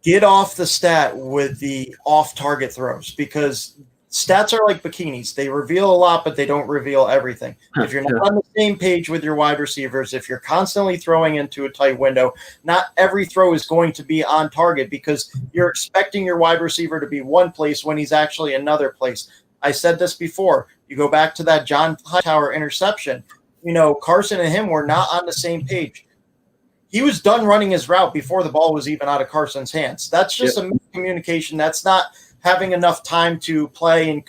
Get off the stat with the off-target throws, because stats are like bikinis. They reveal a lot, but they don't reveal everything. If you're not on the same page with your wide receivers, if you're constantly throwing into a tight window, not every throw is going to be on target because you're expecting your wide receiver to be one place when he's actually another place. I said this before. You go back to that John Hightower interception. You know, Carson and him were not on the same page. He was done running his route before the ball was even out of Carson's hands. That's just a miscommunication. That's not having enough time to play and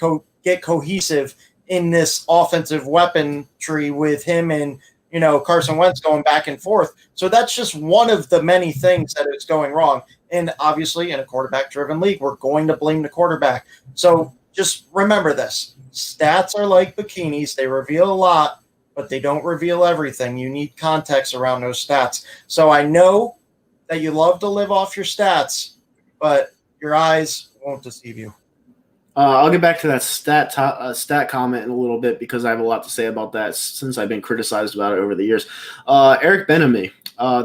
get cohesive in this offensive weaponry with him and, you know, Carson Wentz going back and forth. So that's just one of the many things that is going wrong. And obviously in a quarterback-driven league, we're going to blame the quarterback. So just remember this. Stats are like bikinis. They reveal a lot, but they don't reveal everything. You need context around those stats. So I know that you love to live off your stats, but your eyes won't deceive you. I'll get back to that stat comment in a little bit because I have a lot to say about that since I've been criticized about it over the years. Eric Benamy,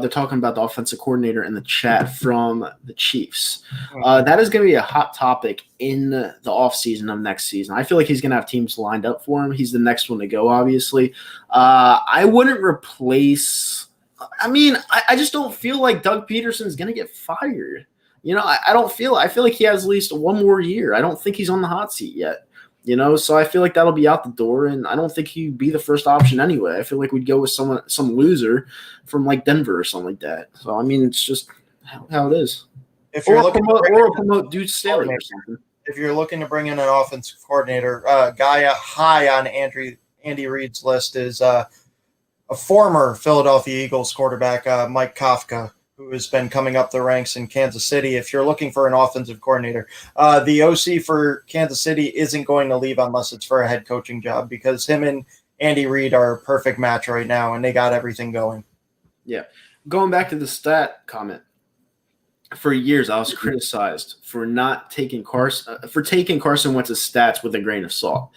they're talking about the offensive coordinator in the chat from the Chiefs. That is going to be a hot topic in the offseason of next season. I feel like he's going to have teams lined up for him. He's the next one to go, obviously. I wouldn't replace – I mean, I just don't feel like Doug Peterson is going to get fired. You know, I feel like he has at least one more year. I don't think he's on the hot seat yet, you know, so I feel like that'll be out the door, and I don't think he'd be the first option anyway. I feel like we'd go with some loser from like Denver or something like that. So, I mean, it's just how it is. If you're looking to promote Dude Staley or something. If you're looking to bring in an offensive coordinator, guy high on Andy Reid's list is a former Philadelphia Eagles quarterback, Mike Kafka, who has been coming up the ranks in Kansas City. If you're looking for an offensive coordinator, the OC for Kansas City isn't going to leave unless it's for a head coaching job, because him and Andy Reid are a perfect match right now, and they got everything going. Yeah. Going back to the stat comment, for years I was criticized for not taking Carson Wentz's stats with a grain of salt.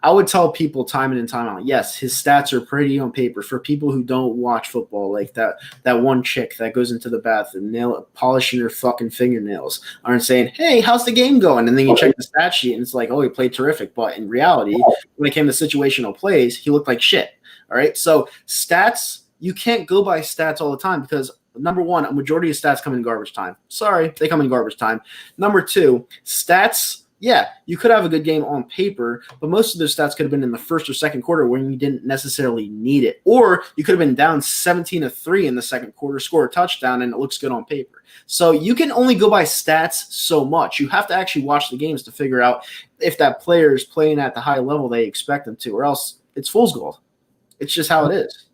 I would tell people time in and time out, yes, his stats are pretty on paper. For people who don't watch football, like that one chick that goes into the bathroom polishing her fucking fingernails, aren't saying, hey, how's the game going? And then you check the stat sheet and it's like, oh, he played terrific. But in reality, when it came to situational plays, he looked like shit. All right. So stats, you can't go by stats all the time, because number one, a majority of stats come in garbage time. Sorry, they come in garbage time. Number two, stats, yeah, you could have a good game on paper, but most of those stats could have been in the first or second quarter when you didn't necessarily need it. Or you could have been down 17-3 in the second quarter, score a touchdown, and it looks good on paper. So you can only go by stats so much. You have to actually watch the games to figure out if that player is playing at the high level they expect them to, or else it's fool's gold. It's just how it is.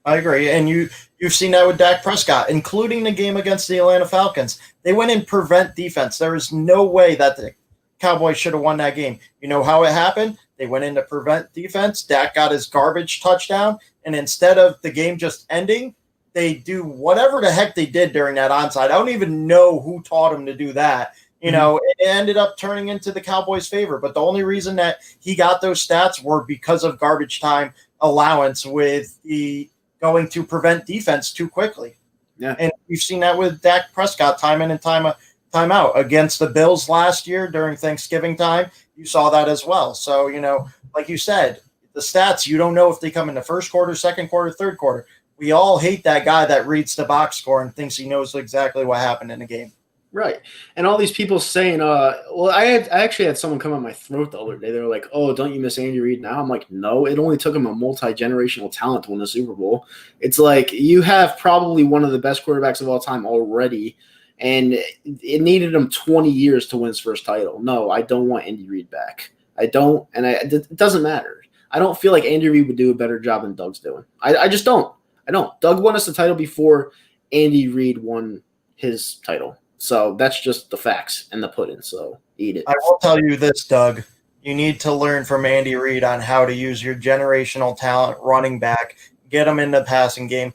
I agree. And you've seen that with Dak Prescott, including the game against the Atlanta Falcons. They went in prevent defense. There is no way that the Cowboys should have won that game. You know how it happened? They went into prevent defense. Dak got his garbage touchdown. And instead of the game just ending, they do whatever the heck they did during that onside. I don't even know who taught him to do that. You know, it ended up turning into the Cowboys' favor. But the only reason that he got those stats were because of garbage time allowance with the going to prevent defense too quickly. Yeah. And we've seen that with Dak Prescott time in and time out. Against the Bills last year during Thanksgiving time, you saw that as well. So, you know, like you said, the stats, you don't know if they come in the first quarter, second quarter, third quarter. We all hate that guy that reads the box score and thinks he knows exactly what happened in the game. Right. And all these people saying, I actually had someone come on my throat the other day. They were like, oh, don't you miss Andy Reid now? I'm like, no, it only took him a multi-generational talent to win the Super Bowl. It's like you have probably one of the best quarterbacks of all time already, and it needed him 20 years to win his first title. No, I don't want Andy Reid back. I don't, and it doesn't matter. I don't feel like Andy Reid would do a better job than Doug's doing. I just don't. I don't. Doug won us the title before Andy Reid won his title. So that's just the facts and the pudding. So eat it. I will tell you this, Doug. You need to learn from Andy Reid on how to use your generational talent running back, get him in the passing game,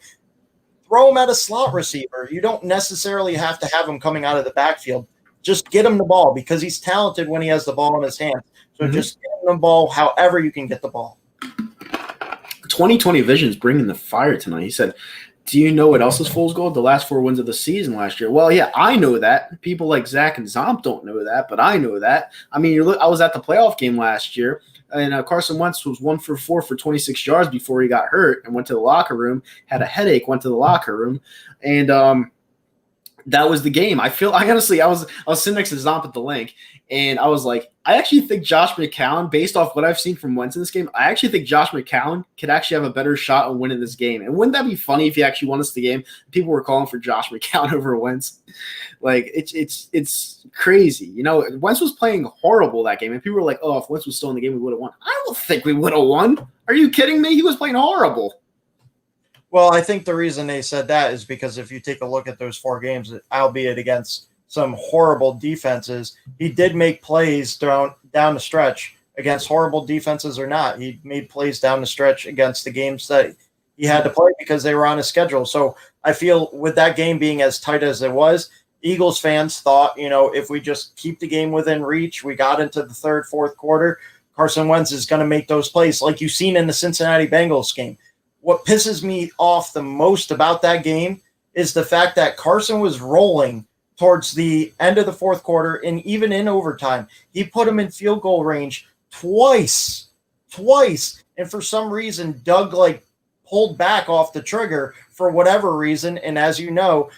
throw him at a slot receiver. You don't necessarily have to have him coming out of the backfield. Just get him the ball, because he's talented when he has the ball in his hands. So just get him the ball however you can get the ball. 2020 Vision's bringing the fire tonight. He said, do you know what else is fool's gold? The last 4 wins of the season last year. Well, yeah, I know that. People like Zach and Zomp don't know that, but I know that. I mean, I was at the playoff game last year, and Carson Wentz was 1 for 4 for 26 yards before he got hurt and went to the locker room, had a headache, went to the locker room, and that was the game. I honestly, I was sitting next to Zomp at the link, and I was like, I actually think Josh McCown, based off what I've seen from Wentz in this game, I actually think Josh McCown could actually have a better shot on winning this game. And wouldn't that be funny if he actually won us the game? People were calling for Josh McCown over Wentz. Like, it's crazy. You know, Wentz was playing horrible that game, and people were like, oh, if Wentz was still in the game, we would have won. I don't think we would have won. Are you kidding me? He was playing horrible. Well, I think the reason they said that is because if you take a look at those 4 games, albeit against some horrible defenses, he did make plays down the stretch against horrible defenses or not. He made plays down the stretch against the games that he had to play because they were on his schedule. So I feel with that game being as tight as it was, Eagles fans thought, you know, if we just keep the game within reach, we got into the third, fourth quarter, Carson Wentz is going to make those plays like you've seen in the Cincinnati Bengals game. What pisses me off the most about that game is the fact that Carson was rolling towards the end of the fourth quarter, and even in overtime, he put him in field goal range twice. And for some reason, Doug pulled back off the trigger for whatever reason. And as you know,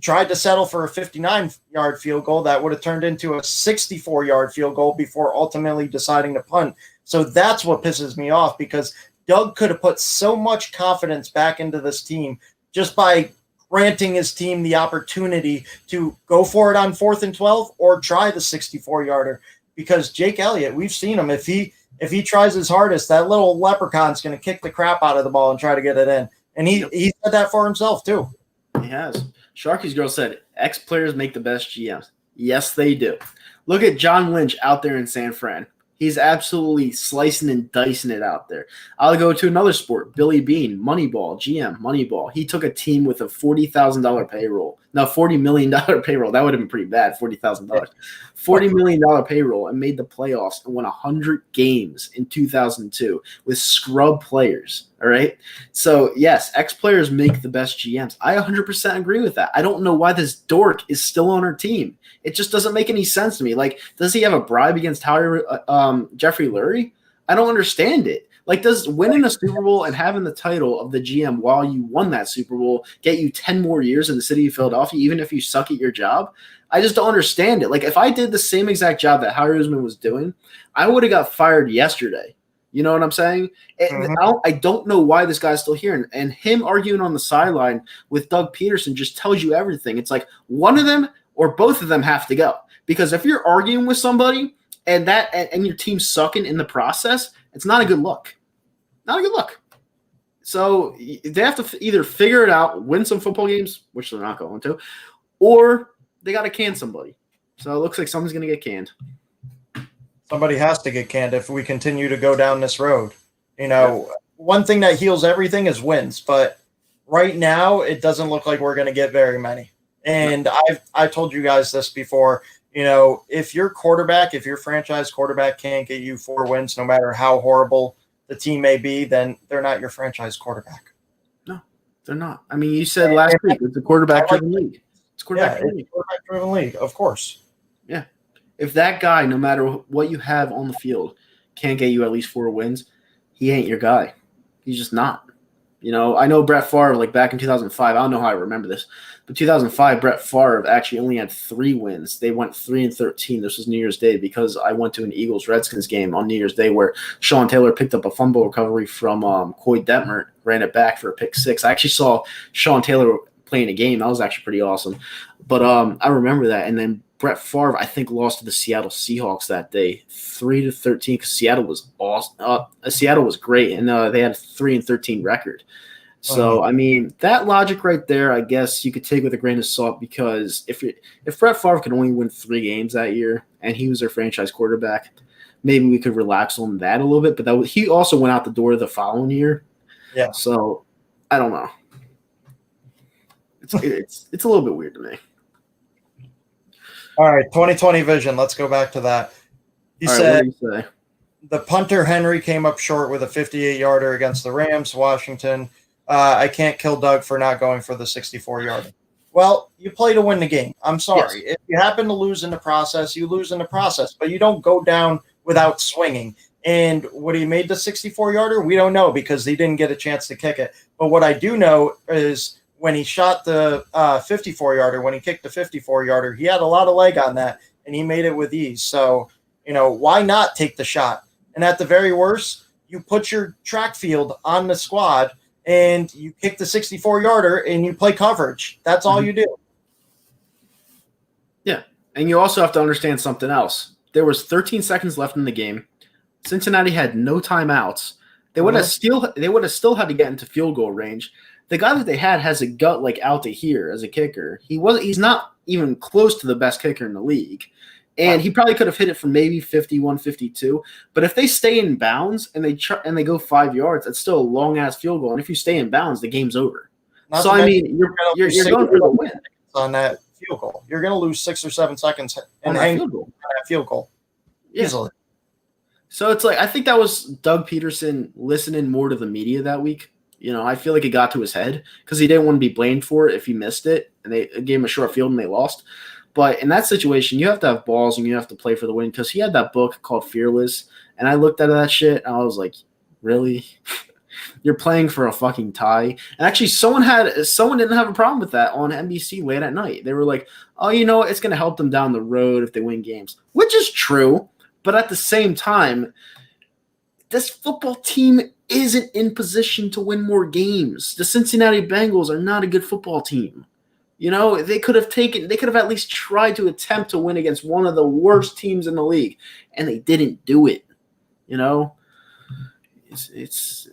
tried to settle for a 59-yard field goal that would have turned into a 64-yard field goal before ultimately deciding to punt. So that's what pisses me off, because Doug could have put so much confidence back into this team just by granting his team the opportunity to go for it on 4th and 12 or try the 64-yarder, because Jake Elliott, we've seen him. If he tries his hardest, that little leprechaun's going to kick the crap out of the ball and try to get it in. And he said that for himself too. He has. Sharky's girl said, ex-players make the best GMs. Yes, they do. Look at John Lynch out there in San Fran. He's absolutely slicing and dicing it out there. I'll go to another sport. Billy Beane, Moneyball, GM, Moneyball. He took a team with a $40,000 payroll. No, $40 million payroll. That would have been pretty bad, $40,000. $40 million payroll and made the playoffs and won 100 games in 2002 with scrub players. All right. So, yes, ex-players make the best GMs. I 100% agree with that. I don't know why this dork is still on our team. It just doesn't make any sense to me. Like, does he have a bribe against Jeffrey Lurie? I don't understand it. Like, does winning a Super Bowl and having the title of the GM while you won that Super Bowl get you 10 more years in the city of Philadelphia, even if you suck at your job? I just don't understand it. Like, if I did the same exact job that Howie Roseman was doing, I would have got fired yesterday. You know what I'm saying? I don't know why this guy's still here. And him arguing on the sideline with Doug Peterson just tells you everything. It's like one of them or both of them have to go. Because if you're arguing with somebody and your team's sucking in the process, it's not a good look. Not a good look. So they have to either figure it out, win some football games, which they're not going to, or they got to can somebody. So it looks like someone's going to get canned. Somebody has to get canned if we continue to go down this road. You know, one thing that heals everything is wins, but right now it doesn't look like we're going to get very many. And I've told you guys this before. You know, if your franchise quarterback can't get you 4 wins, no matter how horrible the team may be, then they're not your franchise quarterback. No, they're not. I mean, you said last week it's a quarterback-driven league. It's quarterback-driven league, of course. Yeah. If that guy, no matter what you have on the field, can't get you at least 4 wins, he ain't your guy. He's just not. You know, I know Brett Favre, like back in 2005, I don't know how I remember this, but 2005, Brett Favre actually only had 3 wins. They went 3-13. This was New Year's Day because I went to an Eagles-Redskins game on New Year's Day where Sean Taylor picked up a fumble recovery from Coy Detmer, ran it back for a pick 6. I actually saw Sean Taylor playing a game. That was actually pretty awesome. But I remember that. And then Brett Favre, I think, lost to the Seattle Seahawks that day, 3-13, because Seattle was awesome. Seattle was great, and they had a 3-13 record. So, I mean, that logic right there, I guess you could take with a grain of salt, because if Brett Favre could only win 3 games that year and he was their franchise quarterback, maybe we could relax on that a little bit. But he also went out the door the following year. Yeah. So, I don't know. It's a little bit weird to me. All right, 2020 vision. Let's go back to that. He said the punter Henry came up short with a 58-yarder against the Rams, Washington. I can't kill Doug for not going for the 64-yarder. Well, you play to win the game. I'm sorry. Yes. If you happen to lose in the process, you lose in the process, but you don't go down without swinging. And would he made the 64-yarder? We don't know because he didn't get a chance to kick it. But what I do know is when he shot the 54-yarder, when he kicked the 54-yarder, he had a lot of leg on that, and he made it with ease. So, you know, why not take the shot? And at the very worst, you put your track field on the squad, and you kick the 64-yarder, and you play coverage. That's all you do. Yeah, and you also have to understand something else. There was 13 seconds left in the game. Cincinnati had no timeouts. They would have still had to get into field goal range. The guy that they had has a gut like out to here as a kicker. He's not even close to the best kicker in the league. And he probably could have hit it from maybe 51, 52. But if they stay in bounds and they go 5 yards, it's still a long ass field goal. And if you stay in bounds, the game's over. So I mean, you're going for the win on that field goal. You're going to lose 6 or 7 seconds and hang on that field goal easily. So it's like I think that was Doug Peterson listening more to the media that week. You know, I feel like it got to his head because he didn't want to be blamed for it if he missed it, and they gave him a short field and they lost. But in that situation, you have to have balls and you have to play for the win because he had that book called Fearless, and I looked at that shit and I was like, really? You're playing for a fucking tie? And actually, someone didn't have a problem with that on NBC late at night. They were like, oh, you know, it's going to help them down the road if they win games, which is true. But at the same time, this football team isn't in position to win more games. The Cincinnati Bengals are not a good football team. You know, they could have at least tried to attempt to win against one of the worst teams in the league, and they didn't do it. You know,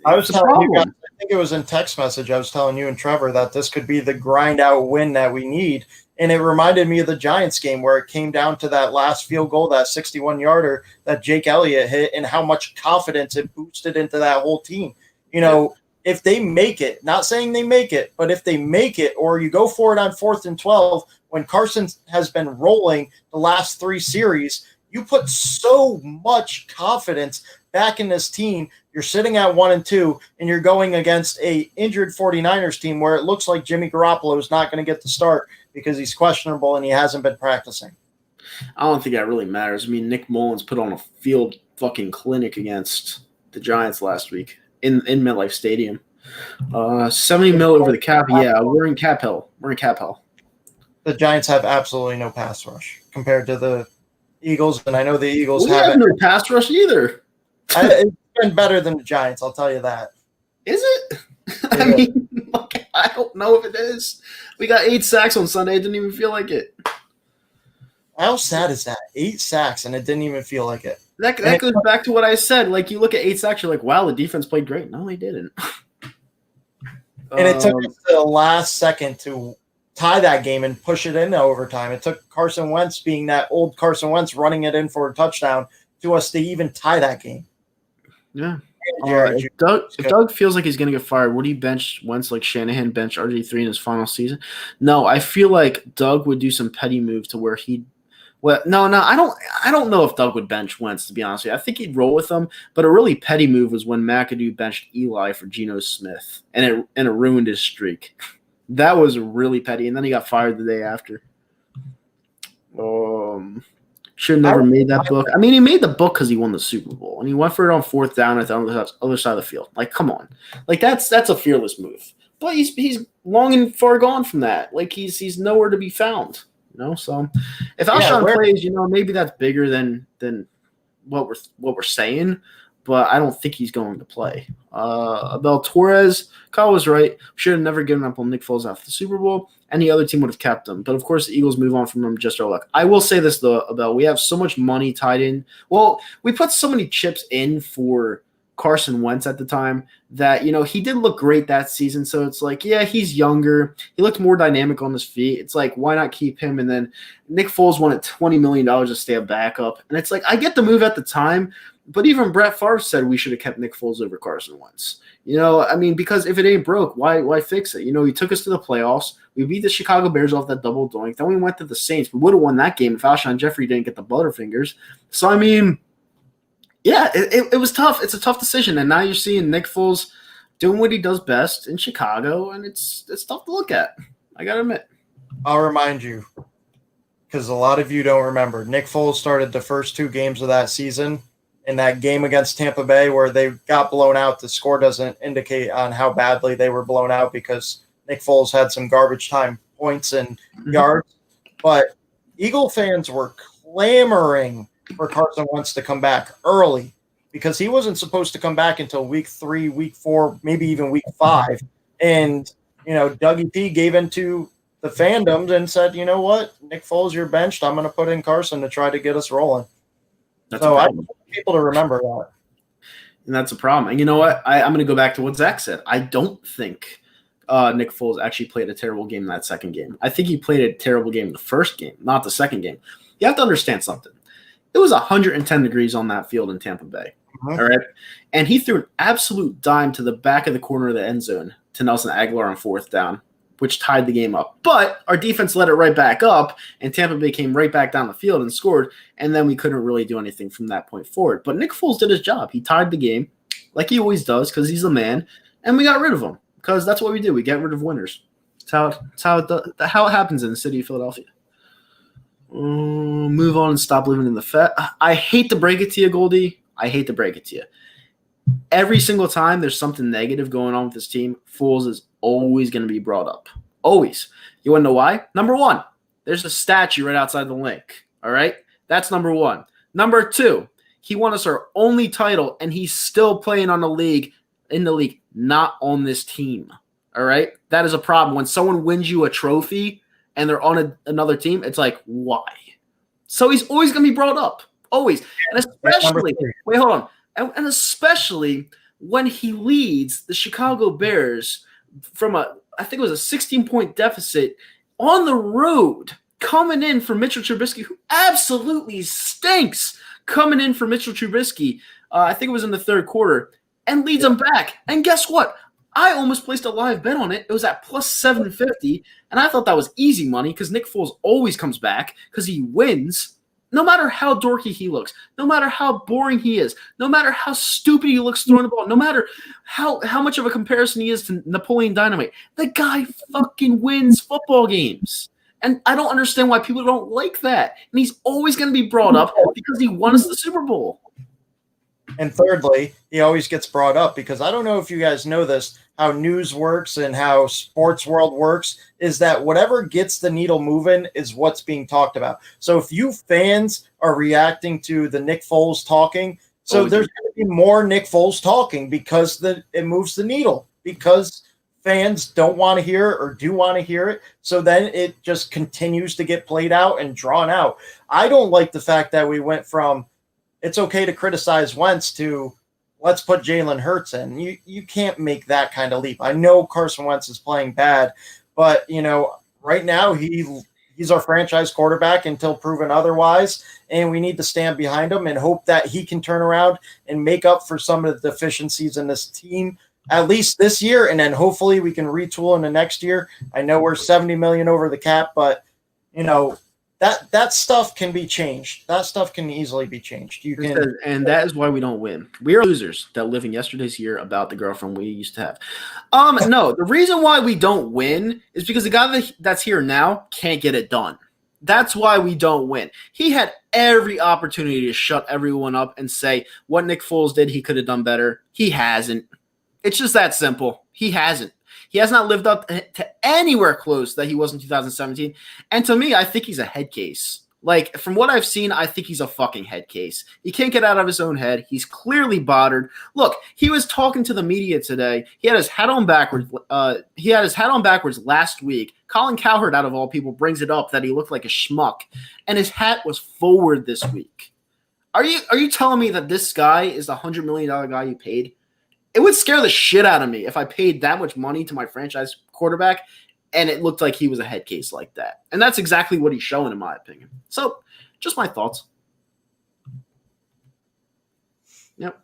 I was a telling you guys, problem. I think it was in text message. I was telling you and Trevor that this could be the grind out win that we need. And it reminded me of the Giants game where it came down to that last field goal, that 61-yarder that Jake Elliott hit, and how much confidence it boosted into that whole team. You know, if they make it, not saying they make it, but if they make it, or you go for it on 4th and 12, when Carson has been rolling the last 3 series, you put so much confidence back in this team. You're sitting at 1-2, and you're going against a injured 49ers team where it looks like Jimmy Garoppolo is not going to get the start because he's questionable and he hasn't been practicing. I don't think that really matters. I mean, Nick Mullins put on a field fucking clinic against the Giants last week in MetLife Stadium. 70 mil over the cap. Yeah, we're in cap hell. The Giants have absolutely no pass rush compared to the Eagles, and I know the Eagles We have haven't. no pass rush either. It's been better than the Giants, I'll tell you that. Is it? I mean, I don't know if it is. We got 8 sacks on Sunday. It didn't even feel like it. How sad is that? 8 sacks, and it didn't even feel like it. That goes back to what I said. Like, you look at 8 sacks, you're like, wow, the defense played great. No, they didn't. And it took us the last second to tie that game and push it into overtime. It took Carson Wentz, being that old Carson Wentz, running it in for a touchdown to us to even tie that game. Yeah. If Doug feels like he's going to get fired, would he bench Wentz like Shanahan benched RG3 in his final season? No, I feel like Doug would do some petty move to where he'd – well, no, I don't know if Doug would bench Wentz, to be honest with you. I think he'd roll with him, but a really petty move was when McAdoo benched Eli for Geno Smith, and it ruined his streak. That was really petty, and then he got fired the day after. Should have never made that book. I mean, he made the book because he won the Super Bowl, and he went for it on 4th down at the other side of the field. Like, come on, like that's a fearless move. But he's long and far gone from that. Like he's nowhere to be found. You know, so if Alshon plays, you know, maybe that's bigger than what we're saying. But I don't think he's going to play. Abel Torres, Kyle was right. Should have never given up on Nick Foles after the Super Bowl. Any other team would have kept him. But, of course, the Eagles move on from him just our luck. I will say this, though, Abel. We have so much money tied in. Well, we put so many chips in for Carson Wentz at the time that, you know, he did look great that season. So it's like, yeah, he's younger. He looked more dynamic on his feet. It's like, why not keep him? And then Nick Foles wanted $20 million to stay a backup. And it's like, I get the move at the time. But even Brett Favre said we should have kept Nick Foles over Carson Wentz. You know, I mean, because if it ain't broke, why fix it? You know, he took us to the playoffs. We beat the Chicago Bears off that double doink. Then we went to the Saints. We would have won that game if Alshon Jeffrey didn't get the Butterfingers. So, I mean, yeah, it was tough. It's a tough decision. And now you're seeing Nick Foles doing what he does best in Chicago, and it's tough to look at. I got to admit. I'll remind you, because a lot of you don't remember, Nick Foles started the first 2 games of that season. In that game against Tampa Bay where they got blown out, the score doesn't indicate on how badly they were blown out because Nick Foles had some garbage time points and yards. But Eagle fans were clamoring for Carson Wentz to come back early because he wasn't supposed to come back until week 3, week 4, maybe even week 5. And, you know, Dougie P gave into the fandoms and said, you know what, Nick Foles, you're benched. I'm going to put in Carson to try to get us rolling. So I want people to remember that. And that's a problem. And you know what? I'm going to go back to what Zach said. I don't think Nick Foles actually played a terrible game in that second game. I think he played a terrible game in the first game, not the second game. You have to understand something. It was 110 degrees on that field in Tampa Bay. All right. And he threw an absolute dime to the back of the corner of the end zone to Nelson Aguilar on 4th down, which tied the game up. But our defense let it right back up, and Tampa Bay came right back down the field and scored, and then we couldn't really do anything from that point forward. But Nick Foles did his job. He tied the game like he always does because he's the man, and we got rid of him because that's what we do. We get rid of winners. It's how it happens in the city of Philadelphia. Move on and stop living in the Fed. I hate to break it to you, Goldie. I hate to break it to you. Every single time there's something negative going on with this team, Foles is always going to be brought up. Always. You want to know why? Number 1, there's a statue right outside the link. All right? That's number 1. Number 2, he won us our only title, and he's still playing in the league, not on this team. All right? That is a problem. When someone wins you a trophy and they're on another team, it's like, why? So he's always going to be brought up. Always. And especially, wait, hold on. And especially when he leads the Chicago Bears from I think it was a 16-point deficit on the road, coming in for Mitchell Trubisky, who absolutely stinks, coming in for Mitchell Trubisky, I think it was in the third quarter, and leads them back. And guess what? I almost placed a live bet on it. It was at plus 750, and I thought that was easy money because Nick Foles always comes back because he wins. No matter how dorky he looks, no matter how boring he is, no matter how stupid he looks throwing the ball, no matter how much of a comparison he is to Napoleon Dynamite, the guy fucking wins football games. And I don't understand why people don't like that. And he's always going to be brought up because he won us the Super Bowl. And thirdly, he always gets brought up because I don't know if you guys know this, how news works and how sports world works is that whatever gets the needle moving is what's being talked about. So if you fans are reacting to the Nick Foles talking, there's going to be more Nick Foles talking because it moves the needle, because fans don't want to hear it or do want to hear it. So then it just continues to get played out and drawn out. I don't like the fact that we went from it's okay to criticize Wentz to let's put Jalen Hurts in. You can't make that kind of leap. I know Carson Wentz is playing bad, but right now he's our franchise quarterback until proven otherwise, and we need to stand behind him and hope that he can turn around and make up for some of the deficiencies in this team at least this year, and then hopefully we can retool in the next year. I know we're $70 million over the cap, but that stuff can be changed. That stuff can easily be changed. And that is why we don't win. We are losers that live in yesterday's year about the girlfriend we used to have. No, the reason why we don't win is because the guy that's here now can't get it done. That's why we don't win. He had every opportunity to shut everyone up and say what Nick Foles did, he could have done better. He hasn't. It's just that simple. He hasn't. He has not lived up to anywhere close that he was in 2017. And to me, I think he's a head case. Like, from what I've seen, I think he's a fucking head case. He can't get out of his own head. He's clearly bothered. Look, he was talking to the media today. He had his hat on backwards. Last week. Colin Cowherd, out of all people, brings it up that he looked like a schmuck, and his hat was forward this week. Are you telling me that this guy is the $100 million guy you paid? It would scare the shit out of me if I paid that much money to my franchise quarterback and it looked like he was a head case like that. And that's exactly what he's showing, in my opinion. So, just my thoughts. Yep.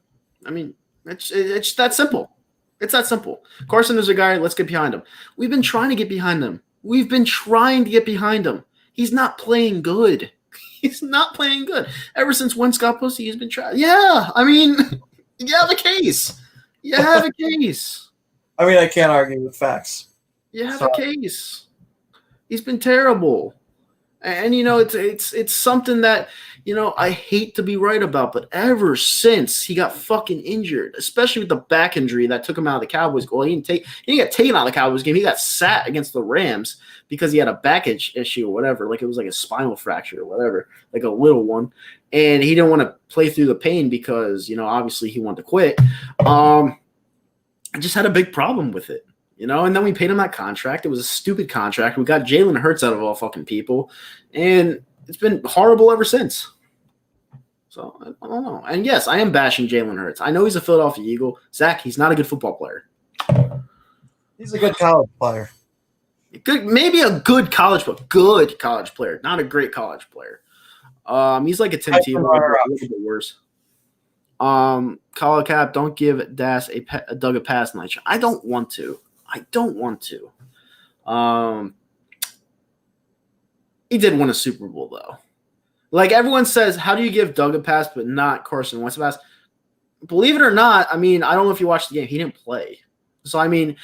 I mean, it's that simple. It's that simple. Carson is a guy, let's get behind him. We've been trying to get behind him. He's not playing good. He's not playing good. Ever since Wentz got pussy, he's been trying. Yeah, I mean, you have a case. You have a case. I mean, I can't argue with facts. You have a case. He's been terrible. And, it's something that, I hate to be right about, but ever since he got fucking injured, especially with the back injury that took him out of the Cowboys goal, he didn't get taken out of the Cowboys game. He got sat against the Rams because he had a back issue or whatever. Like, it was like a spinal fracture or whatever, like a little one. And he didn't want to play through the pain because, obviously he wanted to quit. I just had a big problem with it, and then we paid him that contract. It was a stupid contract. We got Jalen Hurts out of all fucking people, and it's been horrible ever since. So, I don't know. And yes, I am bashing Jalen Hurts. I know he's a Philadelphia Eagle. Zach, he's not a good football player. He's a good college player. Maybe a good college player, not a great college player. He's like a Tim Tebow, a little bit worse. Colin Cap, don't give Doug a pass night. I don't want to. He did win a Super Bowl though. Like, everyone says, how do you give Doug a pass but not Carson Wentz a pass? Believe it or not, I mean, I don't know if you watched the game. He didn't play. So, I mean,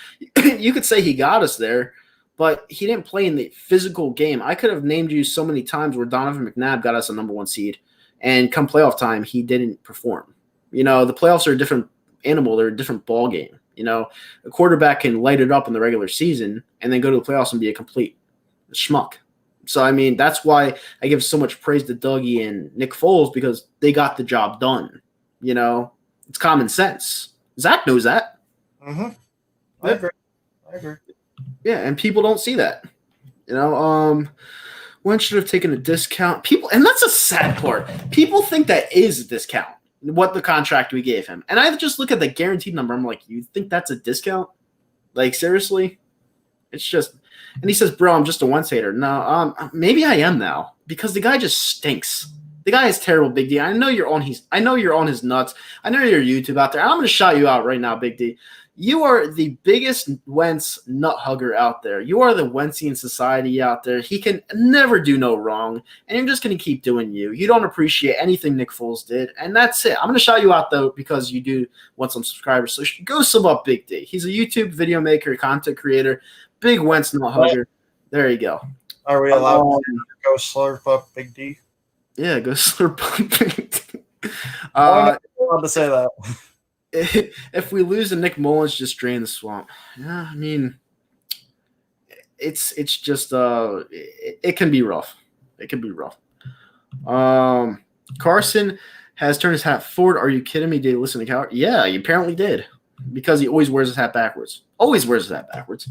you could say he got us there, but he didn't play in the physical game. I could have named you so many times where Donovan McNabb got us a number 1 seed, and come playoff time, he didn't perform. The playoffs are a different animal. They're a different ball game. A quarterback can light it up in the regular season and then go to the playoffs and be a complete schmuck. So, I mean, that's why I give so much praise to Dougie and Nick Foles, because they got the job done. It's common sense. Zach knows that. Mm-hmm. I agree. Yeah, and people don't see that. When should have taken a discount? And that's a sad part. People think that is a discount. what the contract we gave him. And I just look at the guaranteed number. I'm like, you think that's a discount? Like, seriously? It's just – and he says, bro, I'm just a Wentz hater. No, maybe I am now because the guy just stinks. The guy is terrible, Big D. I know you're on his nuts. I know you're YouTube out there. I'm going to shout you out right now, Big D. You are the biggest Wentz nut hugger out there. You are the Wentzian society out there. He can never do no wrong, and you're just going to keep doing you. You don't appreciate anything Nick Foles did, and that's it. I'm going to shout you out, though, because you do want some subscribers. So go sub up Big D. He's a YouTube video maker, content creator, big Wentz nut hugger. There you go. Are we allowed to go slurp up Big D? Yeah, go slurp up Big D. I'm not allowed to say that. If we lose and Nick Mullins just drain the swamp, yeah, I mean, it's just it can be rough. It can be rough. Carson has turned his hat forward. Are you kidding me? Did he listen to Cowherd? Yeah, he apparently did, because he always wears his hat backwards. Always wears his hat backwards.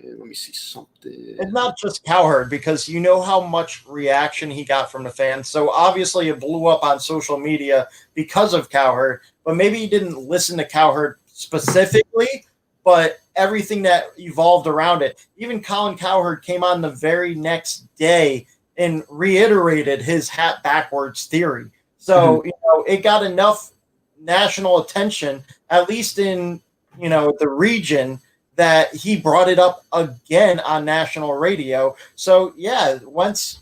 Let me see something. And not just Cowherd, because you know how much reaction he got from the fans. So obviously it blew up on social media because of Cowherd, but maybe he didn't listen to Cowherd specifically, but everything that evolved around it. Even Colin Cowherd came on the very next day and reiterated his hat backwards theory. So, it got enough national attention, at least in, the region, that he brought it up again on national radio. So, yeah, once,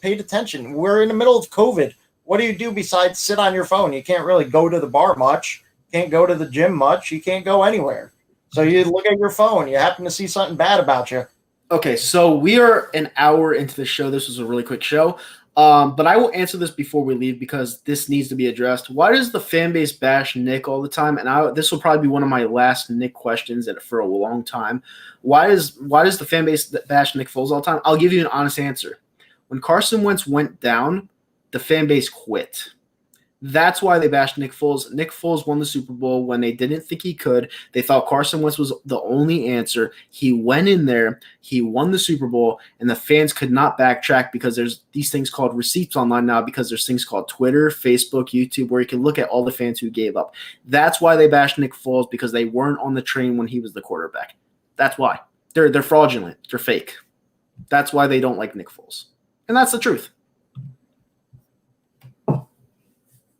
paid attention. We're in the middle of COVID. What do you do besides sit on your phone? You can't really go to the bar much. You can't go to the gym much. You can't go anywhere. So you look at your phone. You happen to see something bad about you. Okay, so we are an hour into the show. This was a really quick show. But I will answer this before we leave because this needs to be addressed. Why does the fan base bash Nick all the time? And this will probably be one of my last Nick questions for a long time. Why does the fan base bash Nick Foles all the time? I'll give you an honest answer. When Carson Wentz went down, the fan base quit. That's why they bashed Nick Foles. Nick Foles won the Super Bowl when they didn't think he could. They thought Carson Wentz was the only answer. He went in there, he won the Super Bowl, and the fans could not backtrack because there's these things called receipts online now because there's things called Twitter, Facebook, YouTube, where you can look at all the fans who gave up. That's why they bashed Nick Foles, because they weren't on the train when he was the quarterback. That's why. They're fraudulent. They're fake. That's why they don't like Nick Foles. And that's the truth.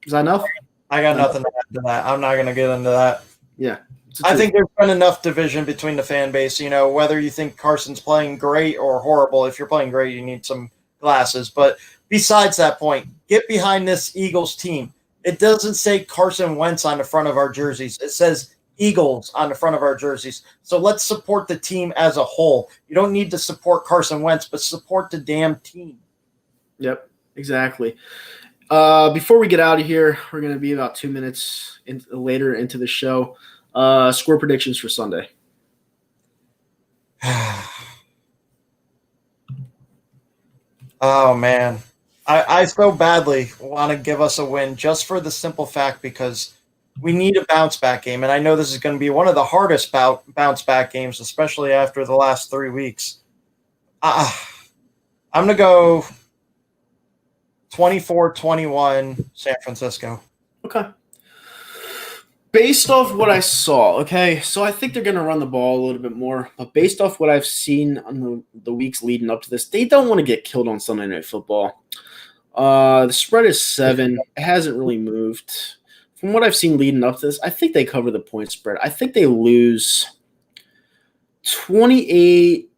Is that enough? I got nothing to add to that. I'm not going to get into that. Yeah. I think there's been enough division between the fan base, whether you think Carson's playing great or horrible. If you're playing great, you need some glasses. But besides that point, get behind this Eagles team. It doesn't say Carson Wentz on the front of our jerseys. It says Eagles on the front of our jerseys. So let's support the team as a whole. You don't need to support Carson Wentz, but support the damn team. Yep, exactly. Before we get out of here, we're going to be about 2 minutes later into the show. Score predictions for Sunday. Oh, man. I so badly want to give us a win just for the simple fact because we need a bounce-back game, and I know this is going to be one of the hardest bounce-back games, especially after the last 3 weeks. I'm going to go 24-21 San Francisco. Okay. Based off what I saw, okay, so I think they're going to run the ball a little bit more. But based off what I've seen on the weeks leading up to this, they don't want to get killed on Sunday Night Football. The spread is 7. It hasn't really moved. From what I've seen leading up to this, I think they cover the point spread. I think they lose 28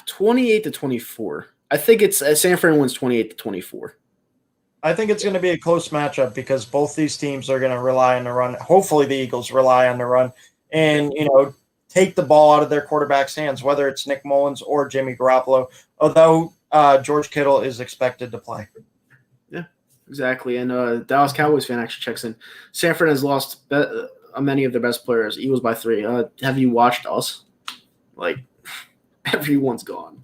to 24. I think it's San Fran wins 28-24. I think it's going to be a close matchup because both these teams are going to rely on the run. Hopefully the Eagles rely on the run and, take the ball out of their quarterback's hands, whether it's Nick Mullins or Jimmy Garoppolo, although George Kittle is expected to play. Yeah, exactly. And Dallas Cowboys fan actually checks in. San Fran has lost many of their best players, Eagles by 3. Have you watched us? Everyone's gone.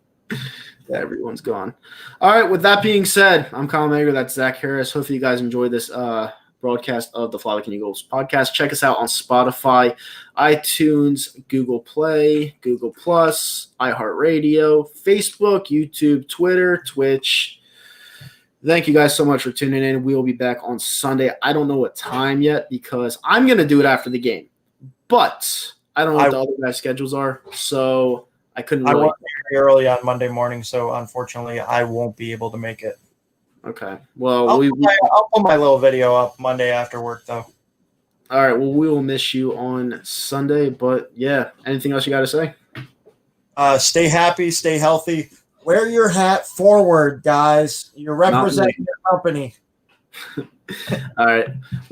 Everyone's gone. All right, with that being said, I'm Kyle Mager. That's Zach Harris. Hopefully you guys enjoyed this broadcast of the Fly Like an Eagles podcast. Check us out on Spotify, iTunes, Google Play, Google Plus, iHeartRadio, Facebook, YouTube, Twitter, Twitch, Thank you guys so much for tuning in. We will be back on Sunday. I don't know what time yet because I'm going to do it after the game. But I don't know what the other guys' schedules are, so I couldn't really. I work very early on Monday morning, so unfortunately I won't be able to make it. Okay. Well, I'll put my little video up Monday after work, though. All right. Well, we will miss you on Sunday, but yeah. Anything else you got to say? Stay happy, stay healthy. Wear your hat forward, guys. You're representing your company. All right.